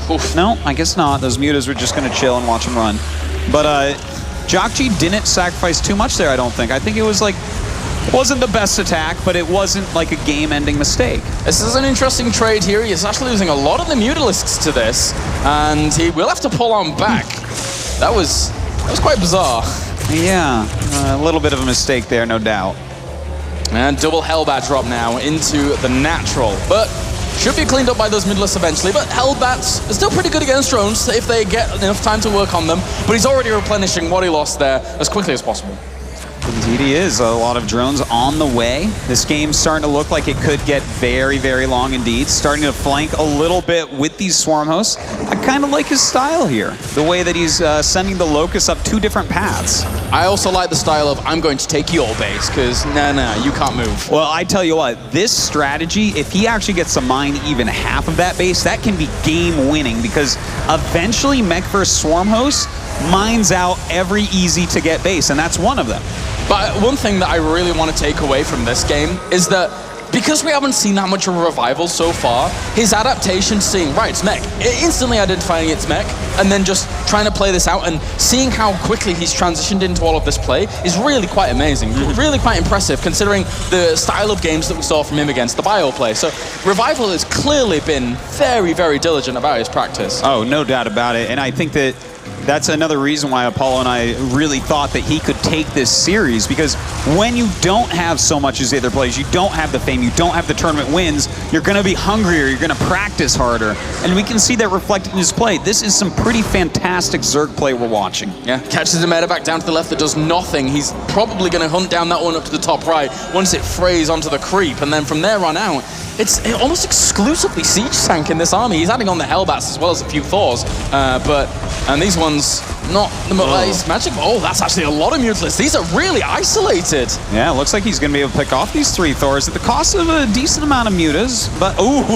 Oof. No, I guess not. Those Mutas were just going to chill and watch him run. But Jjakji didn't sacrifice too much there, I don't think. I think it was like, wasn't the best attack, but it wasn't like a game-ending mistake. This is an interesting trade here. He's actually losing a lot of the Mutalisks to this, and he will have to pull on back. That was quite bizarre. Yeah, a little bit of a mistake there, no doubt. And double Hellbat drop now into the natural, but should be cleaned up by those Midlists eventually. But Hellbats are still pretty good against drones if they get enough time to work on them, but he's already replenishing what he lost there as quickly as possible. Indeed he is. A lot of drones on the way. This game's starting to look like it could get very, very long indeed. Starting to flank a little bit with these swarm hosts. I kind of like his style here. The way that he's sending the Locust up 2 different paths. I also like the style of, I'm going to take your base, because nah, you can't move. Well, I tell you what, this strategy, if he actually gets to mine even half of that base, that can be game winning, because eventually Mech vs. Swarm Host mines out every easy to get base, and that's one of them. But one thing that I really want to take away from this game is that because we haven't seen that much of a RevivaL so far, his adaptation to seeing, right, it's mech, instantly identifying it's mech, and then just trying to play this out and seeing how quickly he's transitioned into all of this play is really quite amazing, really quite impressive considering the style of games that we saw from him against the bio play. So RevivaL has clearly been very, very diligent about his practice. Oh, no doubt about it, and I think that that's another reason why Apollo and I really thought that he could take this series, because when you don't have so much as the other players, you don't have the fame, you don't have the tournament wins, you're going to be hungrier, you're going to practice harder, and we can see that reflected in his play. This is some pretty fantastic Zerg play we're watching. Yeah, catches a meta back down to the left that does nothing. He's probably going to hunt down that one up to the top right once it frays onto the creep, and then from there on out, it's almost exclusively Siege Tank in this army. He's adding on the Hellbats as well as a few Thors, and these ones, not the magic. Oh, that's actually a lot of Mutalisks. These are really isolated. Yeah, it looks like he's going to be able to pick off these 3 Thors at the cost of a decent amount of Mutas, but good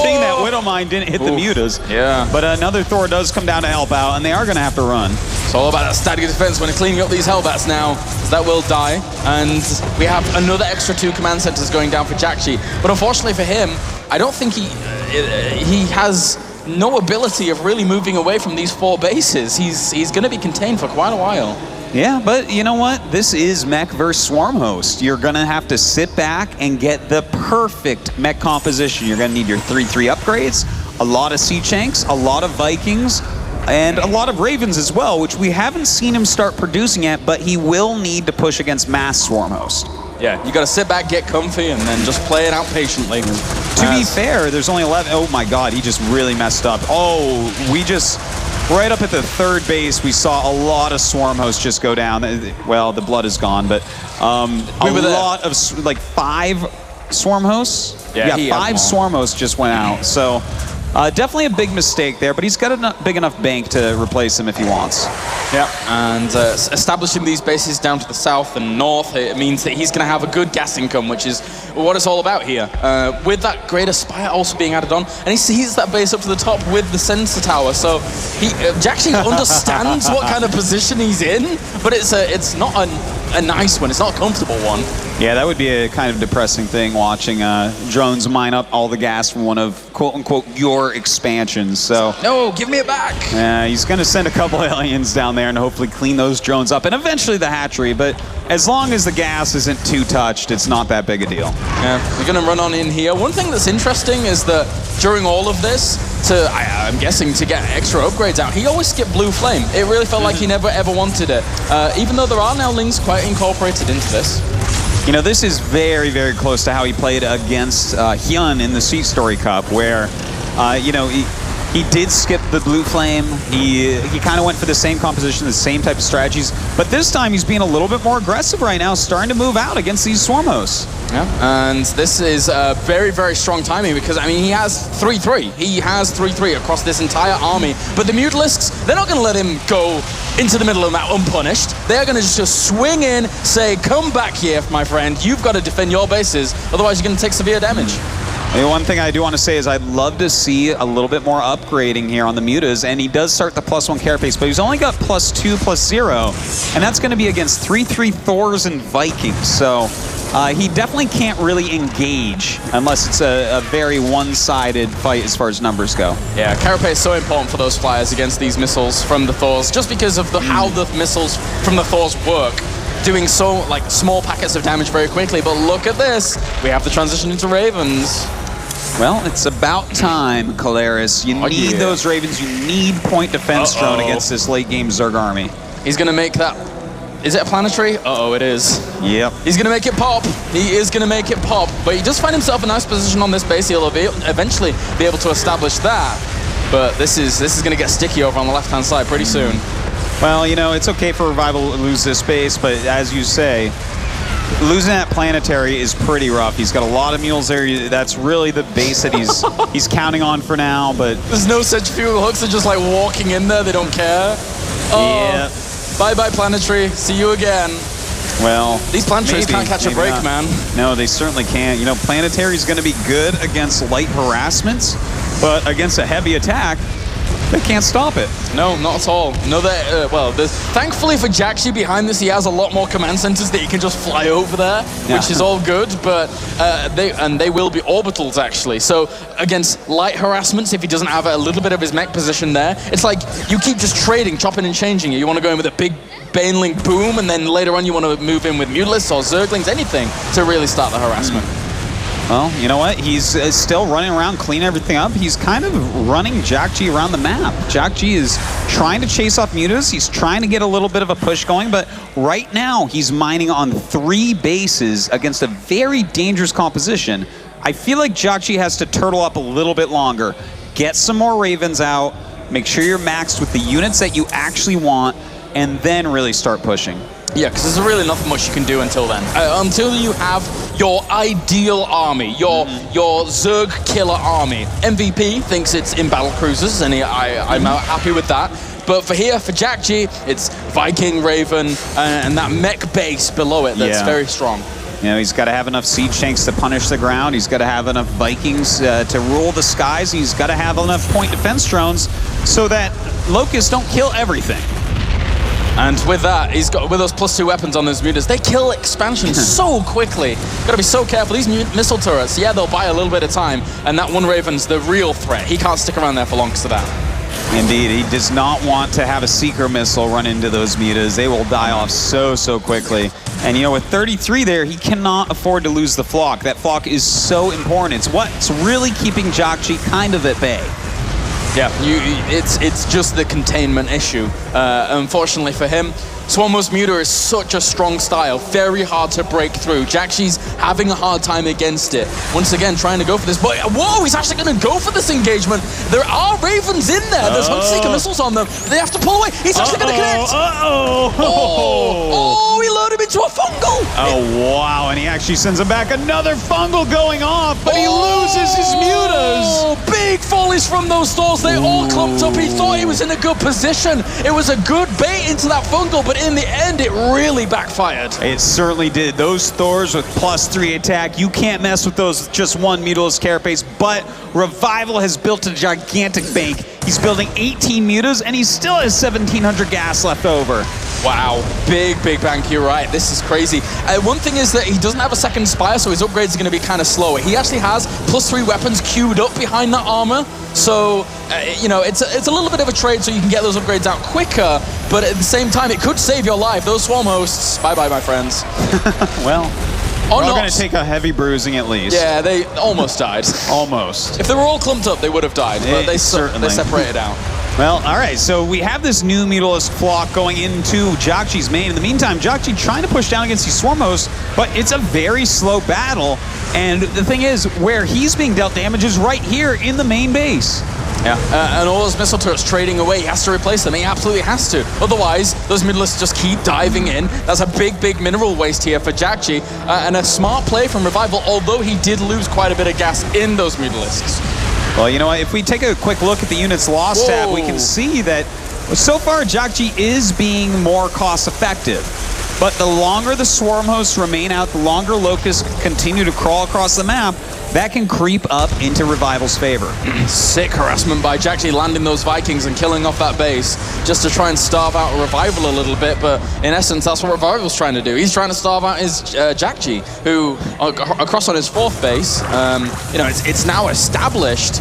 thing that Widowmine didn't hit the Mutas. Yeah. But another Thor does come down to help out, and they are going to have to run. It's all about that static defense when they're cleaning up these Hellbats now, because that will die. And we have another extra 2 command centers going down for Jjakji. But unfortunately for him, I don't think he has no ability of really moving away from these 4 bases. He's going to be contained for quite a while. Yeah, but you know what? This is Mech vs. Swarm Host. You're going to have to sit back and get the perfect mech composition. You're going to need your 3/3 upgrades, a lot of Sea Chanks, a lot of Vikings, and a lot of Ravens as well, which we haven't seen him start producing yet, but he will need to push against mass Swarm Host. Yeah, you got to sit back, get comfy, and then just play it out patiently. To be fair, there's only 11. Oh my God, he just really messed up. Oh, right up at the 3rd base, we saw a lot of Swarm Hosts just go down. Well, the blood is gone, but a lot of, like 5 Swarm Hosts? Yeah, 5 Swarm Hosts just went out. So definitely a big mistake there, but he's got a big enough bank to replace him if he wants. Yeah, and establishing these bases down to the south and north, it means that he's going to have a good gas income, which is what it's all about here. With that Greater Spire also being added on, and he sees that base up to the top with the sensor tower, so Jjakji understands what kind of position he's in, but it's not a nice one, it's not a comfortable one. Yeah, that would be a kind of depressing thing, watching drones mine up all the gas from one of quote-unquote your expansions. So no, give me it back. Yeah, he's going to send a couple aliens down there and hopefully clean those drones up, and eventually the hatchery, but as long as the gas isn't too touched, it's not that big a deal. Yeah, we're going to run on in here. One thing that's interesting is that during all of this, I'm guessing to get extra upgrades out, he always skipped Blue Flame. It really felt like he never ever wanted it, even though there are now Lings quite incorporated into this. You know, this is very, very close to how he played against Hyun in the Sea Story Cup, where, you know, he did skip the Blue Flame. He kind of went for the same composition, the same type of strategies, but this time he's being a little bit more aggressive right now, starting to move out against these Swarm Hosts. Yeah, and this is very, very strong timing because, I mean, he has 3/3. He has 3/3 across this entire army, but the Mutalisks, they're not going to let him go into the middle of that unpunished. They're going to just swing in, say, come back here, my friend. You've got to defend your bases, otherwise you're going to take severe damage. The one thing I do want to say is I'd love to see a little bit more upgrading here on the Mutas, and he does start the +1 carapace, but he's only got +2, +0, and that's going to be against 3/3 Thors and Vikings, so he definitely can't really engage unless it's a very one-sided fight as far as numbers go. Yeah, carapace is so important for those flyers against these missiles from the Thors, just because of how the missiles from the Thors work. Doing so, like, small packets of damage very quickly, but look at this. We have the transition into Ravens. Well, it's about time, Kalaris. You need those Ravens. You need point defense drone against this late-game Zerg army. He's going to make that... Is it a planetary? Uh-oh, it is. Yep. He's going to make it pop. He is going to make it pop. But he does find himself in a nice position on this base. He'll eventually be able to establish that. But this is going to get sticky over on the left-hand side pretty soon. Well, you know, it's okay for RevivaL to lose this base, but as you say, losing that planetary is pretty rough. He's got a lot of mules there. That's really the base that he's counting on for now, but... There's no such fuel hooks. They're just like walking in there. They don't care. Oh, yeah. Bye-bye, planetary. See you again. Well, these planetaries can't catch a break, man. No, they certainly can't. You know, planetary's going to be good against light harassments, but against a heavy attack, they can't stop it. No, not at all. No, well, thankfully for Jjakji behind this, he has a lot more command centers that he can just fly over there, which is all good. But they will be orbitals actually. So against light harassments, if he doesn't have a little bit of his mech position there, it's like you keep just trading, chopping and changing. You want to go in with a big Baneling boom, and then later on you want to move in with Mutalisks or Zerglings, anything to really start the harassment. Well, you know what? He's still running around, cleaning everything up. He's kind of running Jjakji around the map. Jjakji is trying to chase off Mutas. He's trying to get a little bit of a push going, but right now he's mining on 3 bases against a very dangerous composition. I feel like Jjakji has to turtle up a little bit longer, get some more Ravens out, make sure you're maxed with the units that you actually want, and then really start pushing. Yeah, because there's really not much you can do until then. Until you have your ideal army, your Zerg killer army. MVP thinks it's in battle cruisers, and I'm happy with that. But for Jjakji, it's Viking, Raven, and that mech base below it that's very strong. You know, he's got to have enough siege tanks to punish the ground. He's got to have enough Vikings to rule the skies. He's got to have enough point defense drones so that Locusts don't kill everything. And with that, he's got with those +2 weapons on those mutas, they kill expansion so quickly. Got to be so careful. These missile turrets, yeah, they'll buy a little bit of time, and that one Raven's the real threat. He can't stick around there for long to that. Indeed, he does not want to have a seeker missile run into those mutas. They will die off so quickly. And you know, with 33 there, he cannot afford to lose the flock. That flock is so important. It's what's really keeping Jjakji kind of at bay. Yeah, it's just the containment issue. Unfortunately for him, Swarmhost Muta is such a strong style, very hard to break through. Jjakji's having a hard time against it. Once again, trying to go for this, but whoa, he's actually going to go for this engagement. There are Ravens in there. There's Huntseeker missiles on them. They have to pull away. He's actually going to connect. Oh, he loaded him into a fungal. Oh, wow, and he actually sends him back another fungal going off, but he loses his mutas. Oh, big volleys from those Thors. They all clumped up. He thought he was in a good position. It was a good bait into that fungal, but in the end, it really backfired. It certainly did. Those Thors with +3 attack, you can't mess with those just one Mutalisk carapace, but RevivaL has built a gigantic bank. He's building 18 mutas, and he still has 1,700 gas left over. Wow, big bank, you're right. This is crazy. One thing is that he doesn't have a second Spire, so his upgrades are going to be kind of slower. He actually has +3 weapons queued up behind that armor. So, you know, it's a little bit of a trade so you can get those upgrades out quicker, but at the same time, it could save your life. Those swarm hosts, bye-bye, my friends. Well, they're going to take a heavy bruising at least. Yeah, they almost died. Almost. If they were all clumped up, they would have died, but they separated out. Well, all right, so we have this new Mutalisk flock going into Jjakji's main. In the meantime, Jjakji trying to push down against these Swarm hosts, but it's a very slow battle. And the thing is, where he's being dealt damage is right here in the main base. Yeah, and all those missile turrets trading away, he has to replace them. He absolutely has to. Otherwise, those Mutalisks just keep diving in. That's a big mineral waste here for Jjakji. And a smart play from RevivaL, although he did lose quite a bit of gas in those Mutalisks. Well, you know what? If we take a quick look at the units lost tab, we can see that so far Jjakji is being more cost effective. But the longer the swarm hosts remain out, the longer locusts continue to crawl across the map, that can creep up into RevivaL's favor. Sick harassment by Jjakji, landing those Vikings and killing off that base just to try and starve out RevivaL a little bit, but in essence, that's what RevivaL's trying to do. He's trying to starve out his Jjakji, who, across on his 4th base, you know, it's now established,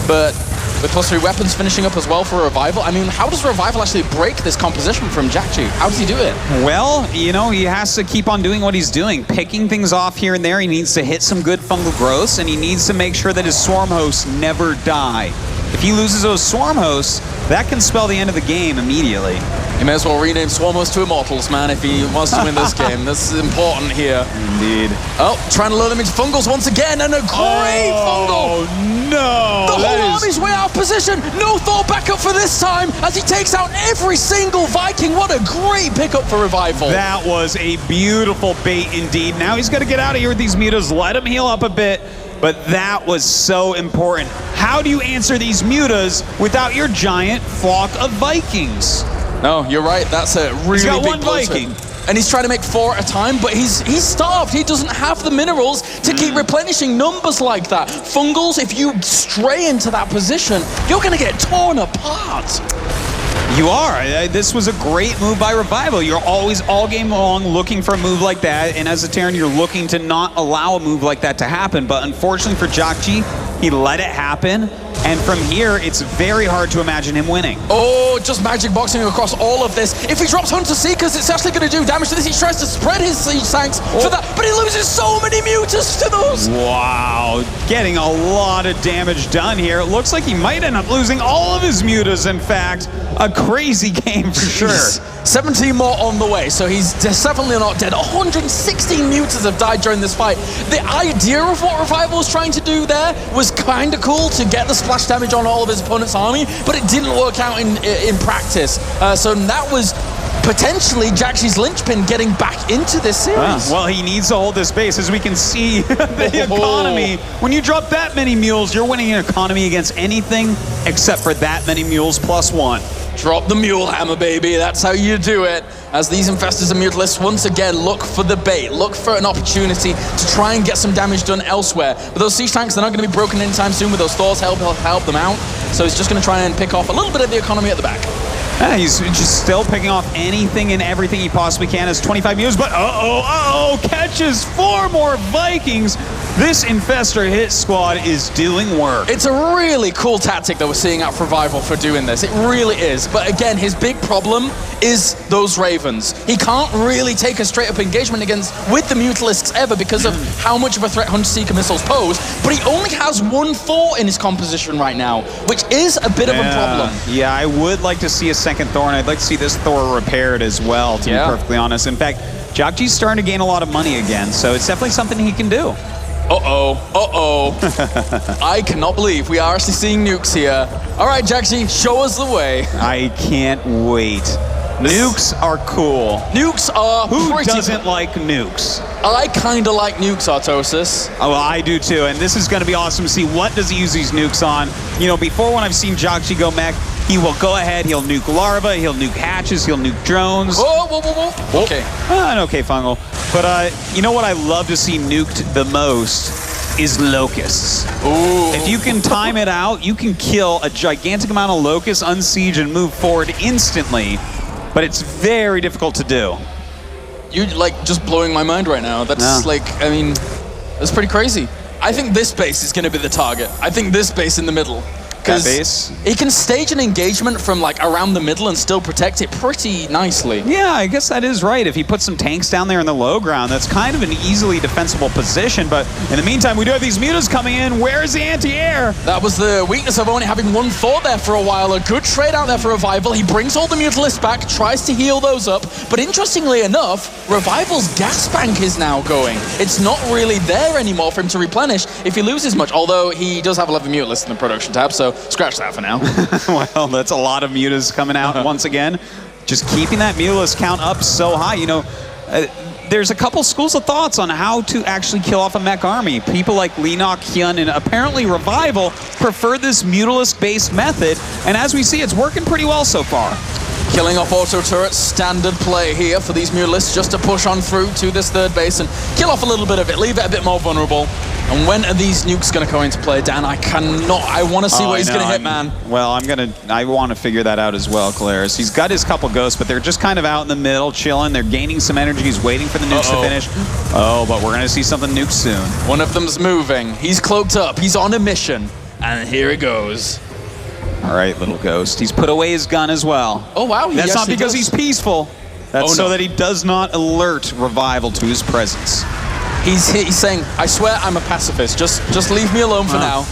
but with +3 weapons finishing up as well for RevivaL. I mean, how does RevivaL actually break this composition from Jjakji? How does he do it? Well, you know, he has to keep on doing what he's doing, picking things off here and there. He needs to hit some good fungal growths, and he needs to make sure that his swarm hosts never die. If he loses those swarm hosts, that can spell the end of the game immediately. He may as well rename Swarmos to Immortals, man, if he wants to win this game. This is important here. Indeed. Oh, trying to lure them into Fungals once again, and a great Fungal! Oh, no! The whole army's way out of position. No Thor backup for this time as he takes out every single Viking. What a great pickup for RevivaL. That was a beautiful bait indeed. Now he's got to get out of here with these mutas. Let him heal up a bit. But that was so important. How do you answer these mutas without your giant flock of Vikings? No, you're right. That's a really he's got big one blow to Viking. him. And he's trying to make 4 at a time, but he's starved. He doesn't have the minerals to keep replenishing numbers like that. Fungals, if you stray into that position, you're going to get torn apart. You are. This was a great move by RevivaL. You're always, all game long, looking for a move like that, and as a Terran, you're looking to not allow a move like that to happen. But unfortunately for Jjakji, he let it happen, and from here, it's very hard to imagine him winning. Oh, just magic boxing across all of this. If he drops Hunter Seekers, it's actually going to do damage to this. He tries to spread his siege tanks for that, but he loses so many mutas to those. Wow, getting a lot of damage done here. It looks like he might end up losing all of his mutas, in fact. A crazy game for sure. 17 more on the way, so he's definitely not dead. 116 mutas have died during this fight. The idea of what RevivaL was trying to do there was kind of cool, to get the splash damage on all of his opponent's army, but it didn't work out in practice. So that was potentially Jjakji's linchpin getting back into this series. Well, he needs to hold this base. As we can see, the economy, when you drop that many mules, you're winning an economy against anything except for that many mules +1. Drop the mule hammer, baby. That's how you do it. As these infestors and mutalists once again look for the bait, look for an opportunity to try and get some damage done elsewhere. But those siege tanks, they're not going to be broken anytime soon with those Thors help them out. So he's just going to try and pick off a little bit of the economy at the back. He's just still picking off anything and everything he possibly can. Has 25 mules, but catches 4 more Vikings. This infestor hit squad is doing work. It's a really cool tactic that we're seeing out for RevivaL for doing this. It really is. But again, his big problem is those Ravens. He can't really take a straight up engagement with the Mutalisks ever because of how much of a threat Hunter Seeker missiles pose. But he only has 1 Thor in his composition right now, which is a bit of a problem. Yeah, I would like to see a second Thor, and I'd like to see this Thor repaired as well, to be perfectly honest. In fact, Jjakji's starting to gain a lot of money again, so it's definitely something he can do. I cannot believe we are actually seeing nukes here. All right, Jjakji, show us the way. I can't wait. Nukes are cool. Nukes are Who pretty doesn't like nukes? I kind of like nukes, Artosis. Oh, well, I do too, and this is going to be awesome to see what does he use these nukes on. You know, before when I've seen Jjakji go mech, he will go ahead, he'll nuke larvae, he'll nuke hatches, he'll nuke drones. Whoa. Okay. Okay, Fungal. But you know what I love to see nuked the most is locusts. Ooh. If you can time it out, you can kill a gigantic amount of locusts, unsiege, and move forward instantly. But it's very difficult to do. You're like just blowing my mind right now. That's I mean, that's pretty crazy. I think this base is going to be the target. I think this base in the middle. That base? He can stage an engagement from like around the middle and still protect it pretty nicely. Yeah, I guess that is right. If he puts some tanks down there in the low ground, that's kind of an easily defensible position. But in the meantime, we do have these mutas coming in. Where's the anti-air? That was the weakness of only having 1 Thor there for a while. A good trade out there for RevivaL. He brings all the mutalists back, tries to heal those up. But interestingly enough, RevivaL's gas bank is now going. It's not really there anymore for him to replenish if he loses much. Although he does have 11 mutalists in the production tab, so scratch that for now. Well, that's a lot of mutas coming out once again. Just keeping that mutalist count up so high. You know, there's a couple schools of thoughts on how to actually kill off a mech army. People like Lenok, Hyun, and apparently RevivaL prefer this mutalist-based method. And as we see, it's working pretty well so far. Killing off auto turrets, standard play here for these mutalists, just to push on through to this third base and kill off a little bit of it, leave it a bit more vulnerable. And when are these nukes going to go into play, Dan? I want to see what he's going to hit, man. Well, I want to figure that out as well, Claris. He's got his couple ghosts, but they're just kind of out in the middle, chilling. They're gaining some energy. He's waiting for the nukes to finish. Oh, but we're going to see something nuke soon. One of them's moving. He's cloaked up. He's on a mission. And here it goes. All right, little ghost. He's put away his gun as well. Oh, wow. That's not because he's peaceful. That's so that he does not alert RevivaL to his presence. He's saying, I swear I'm a pacifist. Just leave me alone for now.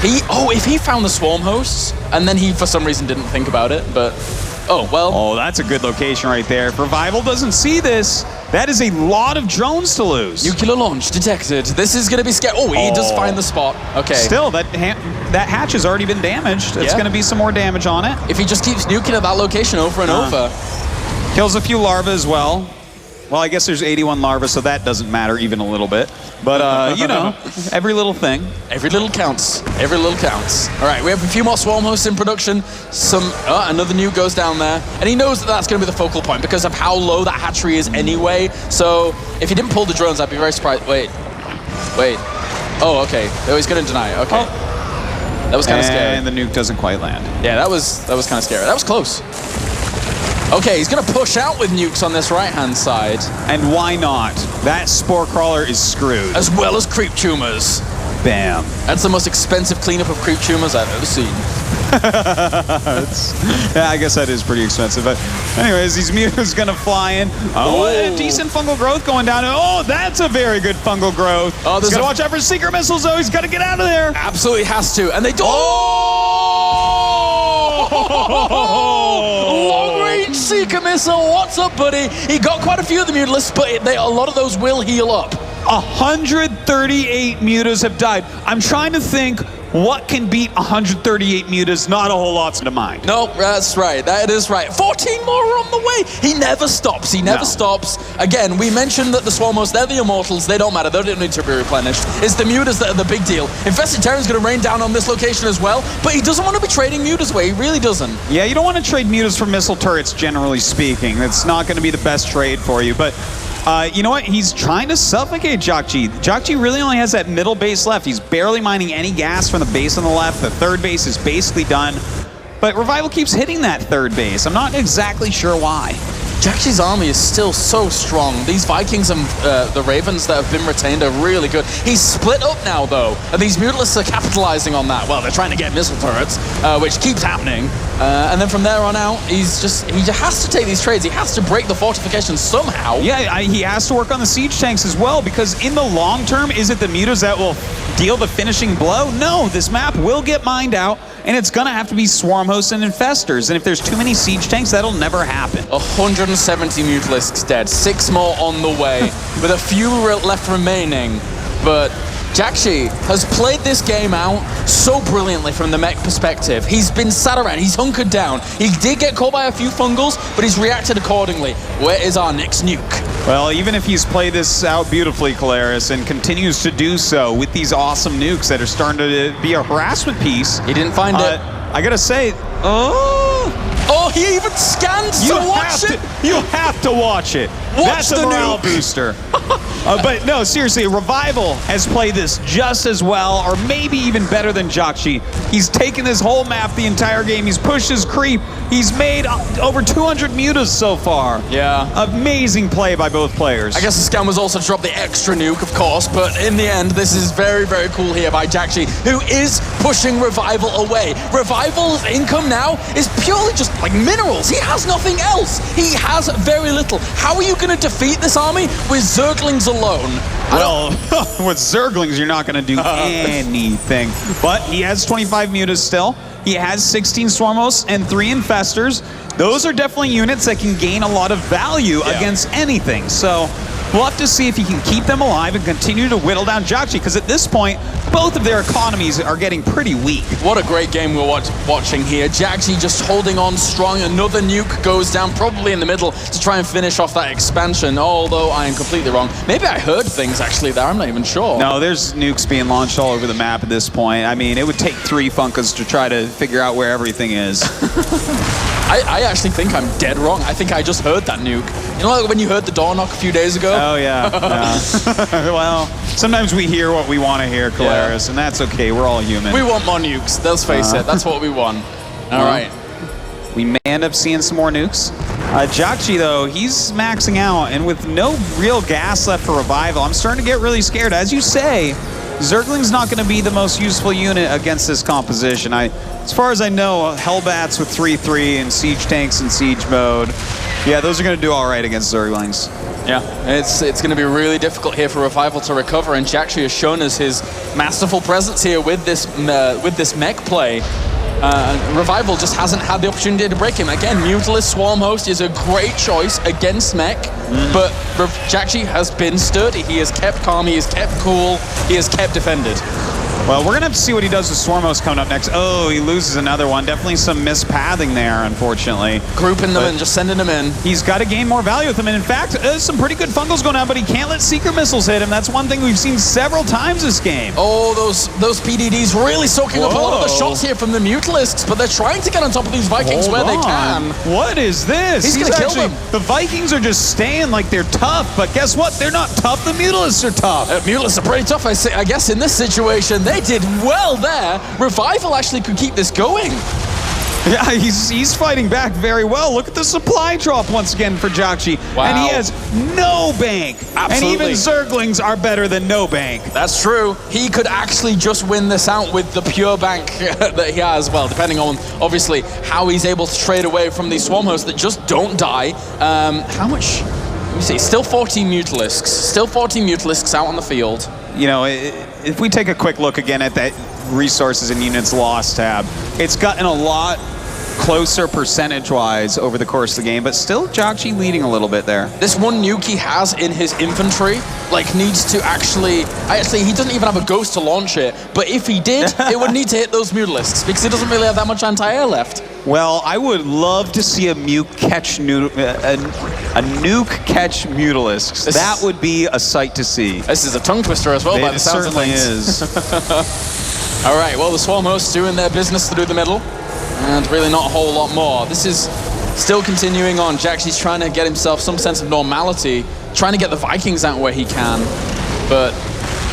If he found the swarm hosts, and then he, for some reason, didn't think about it, but Oh, well. Oh, that's a good location right there. If RevivaL doesn't see this, that is a lot of drones to lose. Nuclear launch detected. This is going to be scary. Oh, he does find the spot. Okay. Still, that hatch has already been damaged. It's going to be some more damage on it. If he just keeps nuking at that location over and over. Kills a few larvae as well. Well, I guess there's 81 larvae, so that doesn't matter even a little bit. But, you know, every little thing. Every little counts. Every little counts. All right, we have a few more swarm hosts in production. Another nuke goes down there. And he knows that that's going to be the focal point because of how low that hatchery is anyway. So if he didn't pull the drones, I'd be very surprised. Wait. Oh, okay. Oh, he's going to deny it. Okay. That was kind of scary. And the nuke doesn't quite land. Yeah, that was kind of scary. That was close. Okay, he's going to push out with nukes on this right-hand side. And why not? That spore crawler is screwed. As well as creep tumors. Bam. That's the most expensive cleanup of creep tumors I've ever seen. Yeah, I guess that is pretty expensive. But anyways, these Mewtwo's going to fly in. Oh, a decent fungal growth going down. Oh, that's a very good fungal growth. Oh, he's got to watch out for secret missiles, though. He's got to get out of there. Absolutely has to. And they do. Long-range Seeker missile. What's up, buddy? He got quite a few of the Mutalisks, but a lot of those will heal up. 138 Mutas have died. I'm trying to think what can beat 138 Mutas. Not a whole lot's to mind. No, that's right. That is right. 14 more are on the way. He never stops. He never stops. Again, we mentioned that the Swarmos, they're the Immortals. They don't matter. They don't need to be replenished. It's the Mutas that are the big deal. Infested Terran's going to rain down on this location as well, but he doesn't want to be trading Mutas away. He really doesn't. Yeah, you don't want to trade Mutas for missile turrets, generally speaking. It's not going to be the best trade for you, but you know what? He's trying to suffocate Jjakji. Jjakji really only has that middle base left. He's barely mining any gas from the base on the left. The third base is basically done. But RevivaL keeps hitting that third base. I'm not exactly sure why. Jjakji's army is still so strong. These Vikings and the Ravens that have been retained are really good. He's split up now, though, and these Mutalisks are capitalizing on that. Well, they're trying to get missile turrets, which keeps happening. And then from there on out, he has to take these trades. He has to break the fortifications somehow. Yeah, he has to work on the siege tanks as well, because in the long term, is it the Mutas that will deal the finishing blow? No, this map will get mined out, and it's going to have to be swarm hosts and infestors. And if there's too many siege tanks, that'll never happen. 170 Mutalisks dead, 6 more on the way, with a few left remaining. But Jjakji has played this game out so brilliantly from the mech perspective. He's been sat around, he's hunkered down. He did get caught by a few fungals, but he's reacted accordingly. Where is our next nuke? Well, even if he's played this out beautifully, Kalaris, and continues to do so with these awesome nukes that are starting to be a harassment piece. He didn't find it. I gotta say, Oh, he even scans to watch it. You have to watch it. That's a morale booster. But no, seriously, RevivaL has played this just as well, or maybe even better than Jjakji. He's taken this whole map the entire game. He's pushed his creep. He's made over 200 Mutas so far. Yeah. Amazing play by both players. I guess the scam was also to drop the extra nuke, of course, but in the end, this is very, very cool here by Jjakji, who is pushing RevivaL away. RevivaL's income now is purely just like minerals. He has nothing else. He has very little. How are you going to defeat this army with Zerglings alone? Well, with Zerglings, you're not going to do anything. But he has 25 Mutas still. He has 16 Swarmos and 3 Infestors. Those are definitely units that can gain a lot of value against anything. So we'll have to see if he can keep them alive and continue to whittle down Jjakji, because at this point, both of their economies are getting pretty weak. What a great game we're watching here. Jjakji just holding on strong. Another nuke goes down, probably in the middle, to try and finish off that expansion, although I am completely wrong. Maybe I heard things actually there, I'm not even sure. No, there's nukes being launched all over the map at this point. I mean, it would take 3 Funkas to try to figure out where everything is. I actually think I'm dead wrong. I think I just heard that nuke. You know, like when you heard the door knock a few days ago? Oh, yeah. Well, sometimes we hear what we want to hear, Kalaris, and that's okay. We're all human. We want more nukes. Let's face it. That's what we want. All right. We may end up seeing some more nukes. Jjakji, though, he's maxing out, and with no real gas left for RevivaL, I'm starting to get really scared. As you say, Zergling's not going to be the most useful unit against this composition. As far as I know, Hellbats with 3-3 and siege tanks in siege mode, yeah, those are going to do all right against Zerglings. Yeah, it's going to be really difficult here for RevivaL to recover, and Jjakji has shown us his masterful presence here with this mech play. RevivaL just hasn't had the opportunity to break him. Again, Mutalisk Swarm Host is a great choice against Mech, but Jjakji has been sturdy. He has kept calm, he has kept cool, he has kept defended. Well, we're going to have to see what he does with Swarmos coming up next. Oh, he loses another one. Definitely some mispathing there, unfortunately. Grouping them and just sending them in. He's got to gain more value with them. And in fact, some pretty good fungals going on, but he can't let Seeker Missiles hit him. That's one thing we've seen several times this game. Oh, those PDDs really soaking up a lot of the shots here from the Mutalisks, but they're trying to get on top of these Vikings where they can. What is this? He's going to kill them. The Vikings are just staying like they're tough, but guess what? They're not tough. The Mutalisks are tough. Mutalisks are pretty tough, I guess, in this situation. They did well there. RevivaL actually could keep this going. Yeah, he's fighting back very well. Look at the supply drop once again for Jjakji. Wow. And he has no bank. Absolutely. And even Zerglings are better than no bank. That's true. He could actually just win this out with the pure bank that he has, well, depending on, obviously, how he's able to trade away from these Swarm Hosts that just don't die. How much? Let me see. Still 14 Mutalisks. Still 14 Mutalisks out on the field. You know, if we take a quick look again at that resources and units lost tab, it's gotten a lot closer percentage-wise over the course of the game, but still Jjakji leading a little bit there. This one nuke he has in his infantry, like, needs to actually he doesn't even have a ghost to launch it, but if he did, it would need to hit those Mutalisks, because he doesn't really have that much anti-air left. Well, I would love to see a nuke catch Mutalisks. That would be a sight to see. This is a tongue twister as well, by the sounds of things. It certainly is. All right, well, the Swarm Hosts doing their business through the middle, and really not a whole lot more. This is still continuing on. Jjakji's trying to get himself some sense of normality, trying to get the Vikings out where he can, but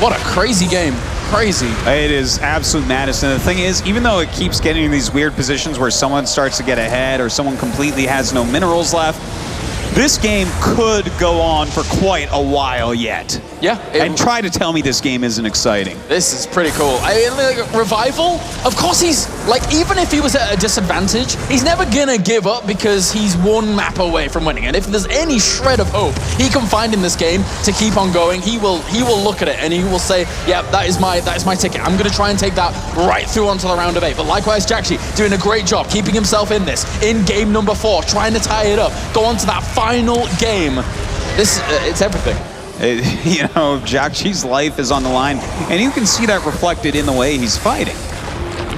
what a crazy game. Crazy. It is absolute madness. And the thing is, even though it keeps getting in these weird positions where someone starts to get ahead or someone completely has no minerals left, this game could go on for quite a while yet. Yeah. And try to tell me this game isn't exciting. This is pretty cool. RevivaL, of course he's, like, even if he was at a disadvantage, he's never gonna give up because he's one map away from winning. And if there's any shred of hope he can find in this game to keep on going, he will look at it and he will say, yeah, that is my ticket. I'm gonna try and take that right through onto the round of 8. But likewise, Jjakji doing a great job keeping himself in this, in game number 4, trying to tie it up, go on to that final game. This, it's everything. You know, Jjakji's life is on the line, and you can see that reflected in the way he's fighting.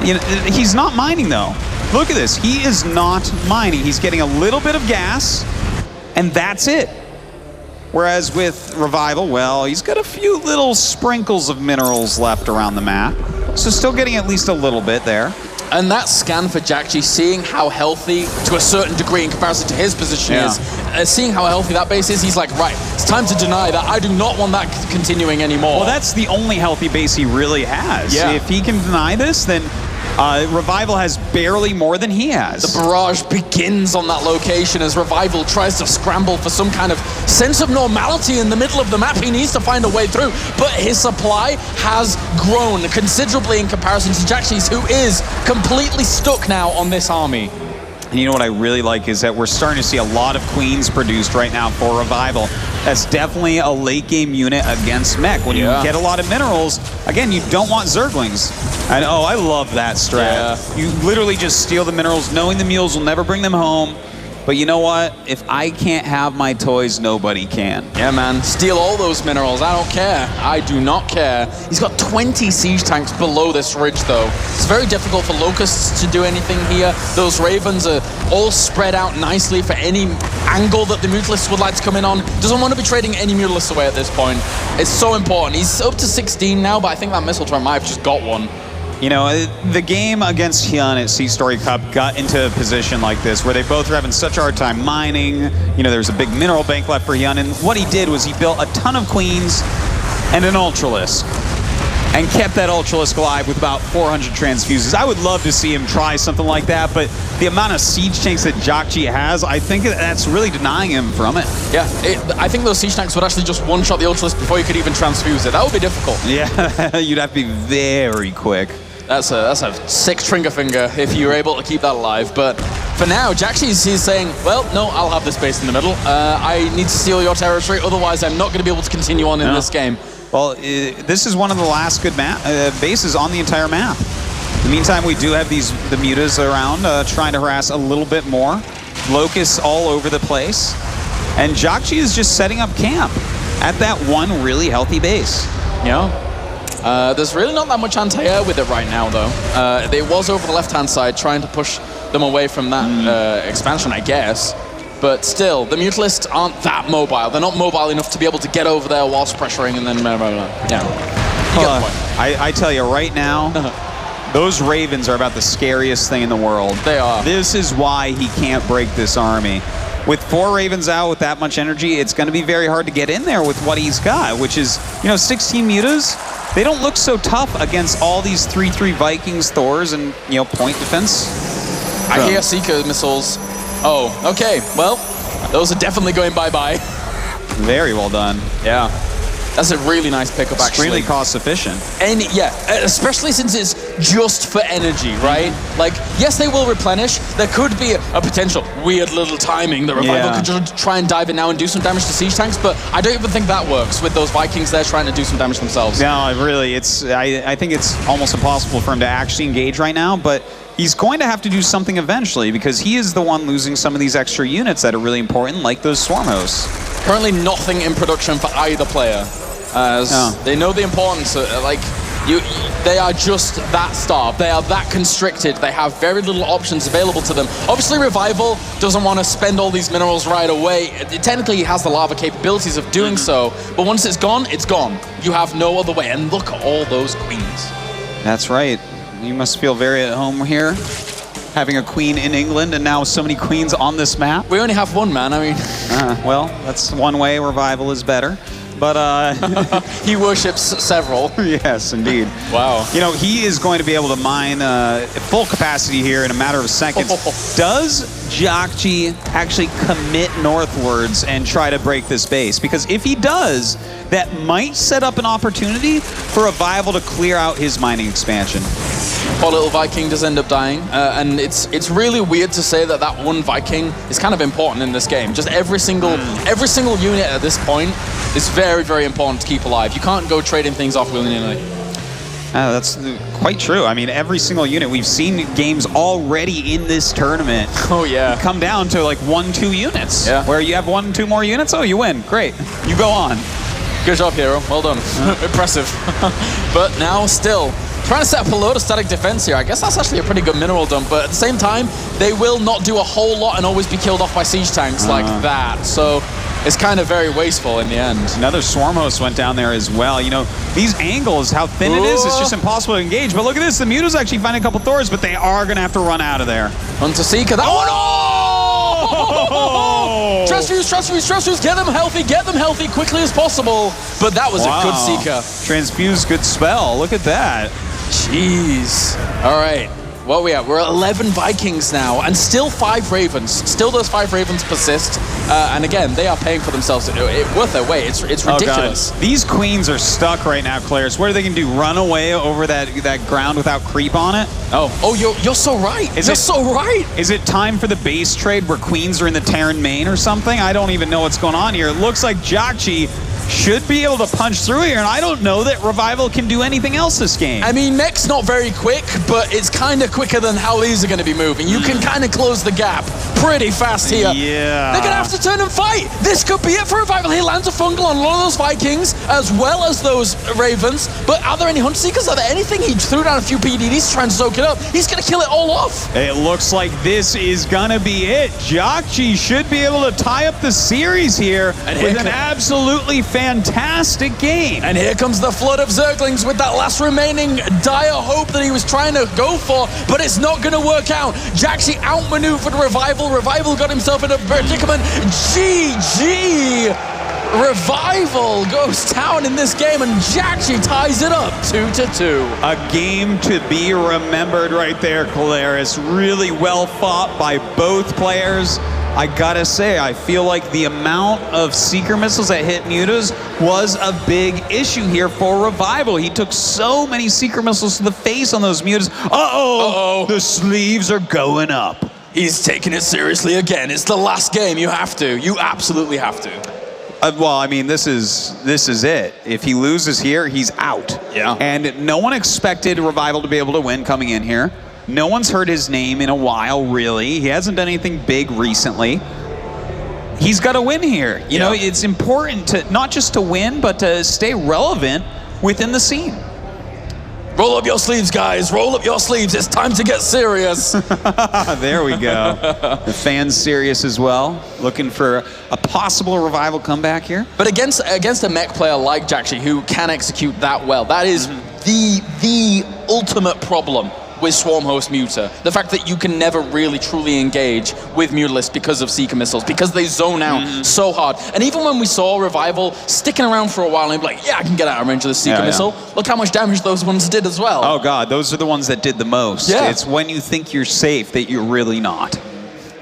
You know, he's not mining, though. Look at this. He is not mining. He's getting a little bit of gas, and that's it. Whereas with RevivaL, well, he's got a few little sprinkles of minerals left around the map, so still getting at least a little bit there. And that scan for Jjakji, seeing how healthy, to a certain degree in comparison to his position is, seeing how healthy that base is, he's like, right, it's time to deny that. I do not want that continuing anymore. Well, that's the only healthy base he really has. Yeah. If he can deny this, then RevivaL has barely more than he has. The barrage begins on that location as RevivaL tries to scramble for some kind of sense of normality in the middle of the map. He needs to find a way through, but his supply has grown considerably in comparison to Jjakji's, who is completely stuck now on this army. And you know what I really like is that we're starting to see a lot of queens produced right now for RevivaL. That's definitely a late game unit against mech. When you get a lot of minerals, again, you don't want Zerglings. And oh, I love that strat. Yeah. You literally just steal the minerals, knowing the mules will never bring them home. But you know what? If I can't have my toys, nobody can. Yeah, man. Steal all those minerals. I don't care. I do not care. He's got 20 siege tanks below this ridge, though. It's very difficult for Locusts to do anything here. Those Ravens are all spread out nicely for any angle that the Mutalisks would like to come in on. Doesn't want to be trading any Mutalisks away at this point. It's so important. He's up to 16 now, but I think that missile turret might have just got one. You know, the game against Hyun at Sea Story Cup got into a position like this where they both were having such a hard time mining. You know, there's a big mineral bank left for Hyun, and what he did was he built a ton of queens and an Ultralisk and kept that Ultralisk alive with about 400 transfuses. I would love to see him try something like that, but the amount of siege tanks that Jjakji has, I think that's really denying him from it. Yeah, I think those siege tanks would actually just one-shot the Ultralisk before you could even transfuse it. That would be difficult. Yeah, you'd have to be very quick. That's a sick trigger finger if you're able to keep that alive. But for now, Jjakji's saying, well, no, I'll have this base in the middle. I need to steal your territory, otherwise I'm not going to be able to continue on in this game. Well, this is one of the last good bases on the entire map. the meantime, we do have the mutas around trying to harass a little bit more. Locusts all over the place. And Jjakji is just setting up camp at that one really healthy base. Yeah. There's really not that much anti-air with it right now, though. It was over the left-hand side, trying to push them away from that expansion, I guess. But still, the Mutalisks aren't that mobile. They're not mobile enough to be able to get over there whilst pressuring and then yeah. You get the point. I tell you right now, those Ravens are about the scariest thing in the world. They are. This is why he can't break this army. With 4 Ravens out with that much energy, it's going to be very hard to get in there with what he's got, which is, 16 mutas. They don't look so tough against all these 3/3 Vikings, Thors, and, point defense. I hear Seeker missiles. Oh, okay. Well, those are definitely going bye-bye. Very well done. Yeah. That's a really nice pickup, actually. Extremely cost efficient. And yeah, especially since it's just for energy, right? Like, yes, they will replenish. There could be a potential weird little timing that Revival could just try and dive in now and do some damage to siege tanks, but I don't even think that works with those Vikings there trying to do some damage themselves. No, really, I think it's almost impossible for him to actually engage right now, but he's going to have to do something eventually because he is the one losing some of these extra units that are really important, like those swarm hosts. Currently nothing in production for either player. They know the importance, they are just that starved. They are that constricted. They have very little options available to them. Obviously, Revival doesn't want to spend all these minerals right away. Technically, he has the lava capabilities of doing so, but once it's gone, it's gone. You have no other way, and look at all those queens. That's right. You must feel very at home here, having a queen in England, and now so many queens on this map. We only have one, man. I mean... well, that's one way Revival is better. But he worships several. Yes, indeed. Wow. He is going to be able to mine full capacity here in a matter of seconds. Does Jjakji actually commit northwards and try to break this base? Because if he does, that might set up an opportunity for Revival to clear out his mining expansion. Poor little Viking does end up dying, and it's really weird to say that one Viking is kind of important in this game. Just every single unit at this point is very, very important to keep alive. You can't go trading things off willy-nilly. That's quite true. I mean, every single unit, we've seen games already in this tournament. Oh, yeah. Come down to like 1-2 units. Yeah. Where you have 1-2 more units, oh, you win. Great. You go on. Good job, hero. Well done. Impressive. But now, still, trying to set up a load of static defense here. I guess that's actually a pretty good mineral dump, but at the same time, they will not do a whole lot and always be killed off by siege tanks like that. So it's kind of very wasteful in the end. Another swarm host went down there as well. These angles, how thin it is, it's just impossible to engage. But look at this, the Muta's actually finding a couple Thors, but they are going to have to run out of there. Hunter Seeker, that one! Oh! Trust fuse, get them healthy quickly as possible. But that was a good Seeker. Transfuse, good spell, look at that. Jeez. All right. What are we at? We're at 11 Vikings now, and still 5 Ravens. Still those 5 Ravens persist. And again, they are paying for themselves. Worth their weight. It's ridiculous. God. These queens are stuck right now, Claris. What are they going to do? Run away over that ground without creep on it? Oh, you're so right. You're so right. Is it time for the base trade where queens are in the Terran main or something? I don't even know what's going on here. It looks like Jjakji should be able to punch through here, and I don't know that Revival can do anything else this game. I mean, mech's not very quick, but it's kind of quicker than how these are going to be moving. You can kind of close the gap pretty fast here. Yeah. They're going to have to turn and fight. This could be it for Revival. He lands a fungal on a lot of those Vikings, as well as those Ravens. But are there any Hunt Seekers? Are there anything? He threw down a few PDDs to try and soak it up. He's going to kill it all off. It looks like this is going to be it. Jjakji should be able to tie up the series here with an absolutely fantastic game. And here comes the flood of Zerglings with that last remaining dire hope that he was trying to go for, but it's not going to work out. Jjakji outmaneuvered Revival. Revival got himself in a predicament. GG! Revival goes down in this game, and Jjakji ties it up 2-2. A game to be remembered right there, Claris. Really well fought by both players. I gotta say, I feel like the amount of Seeker missiles that hit Mutas was a big issue here for Revival. He took so many Seeker missiles to the face on those Mutas. Uh-oh! The sleeves are going up. He's taking it seriously again. It's the last game. You have to. You absolutely have to. Well, I mean, this is it. If he loses here, he's out. Yeah. And no one expected RevivaL to be able to win coming in here. No one's heard his name in a while, really. He hasn't done anything big recently. He's got to win here. You know, it's important to not just to win, but to stay relevant within the scene. Roll up your sleeves, guys. Roll up your sleeves. It's time to get serious. There we go. The fans serious as well, looking for a possible RevivaL comeback here. But against a mech player like Jjakji, who can execute that well, that is the ultimate problem with Swarm Host Muta. The fact that you can never really truly engage with Mutalisk because of Seeker missiles, because they zone out so hard. And even when we saw RevivaL sticking around for a while and be like, yeah, I can get out of range of the Seeker missile, look how much damage those ones did as well. Oh God, those are the ones that did the most. Yeah. It's when you think you're safe that you're really not.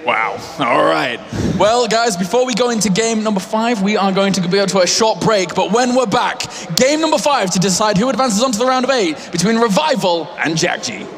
Wow. All right. Well, guys, before we go into game number 5, we are going to go to a short break. But when we're back, game number 5 to decide who advances onto the round of 8 between RevivaL and Jjakji.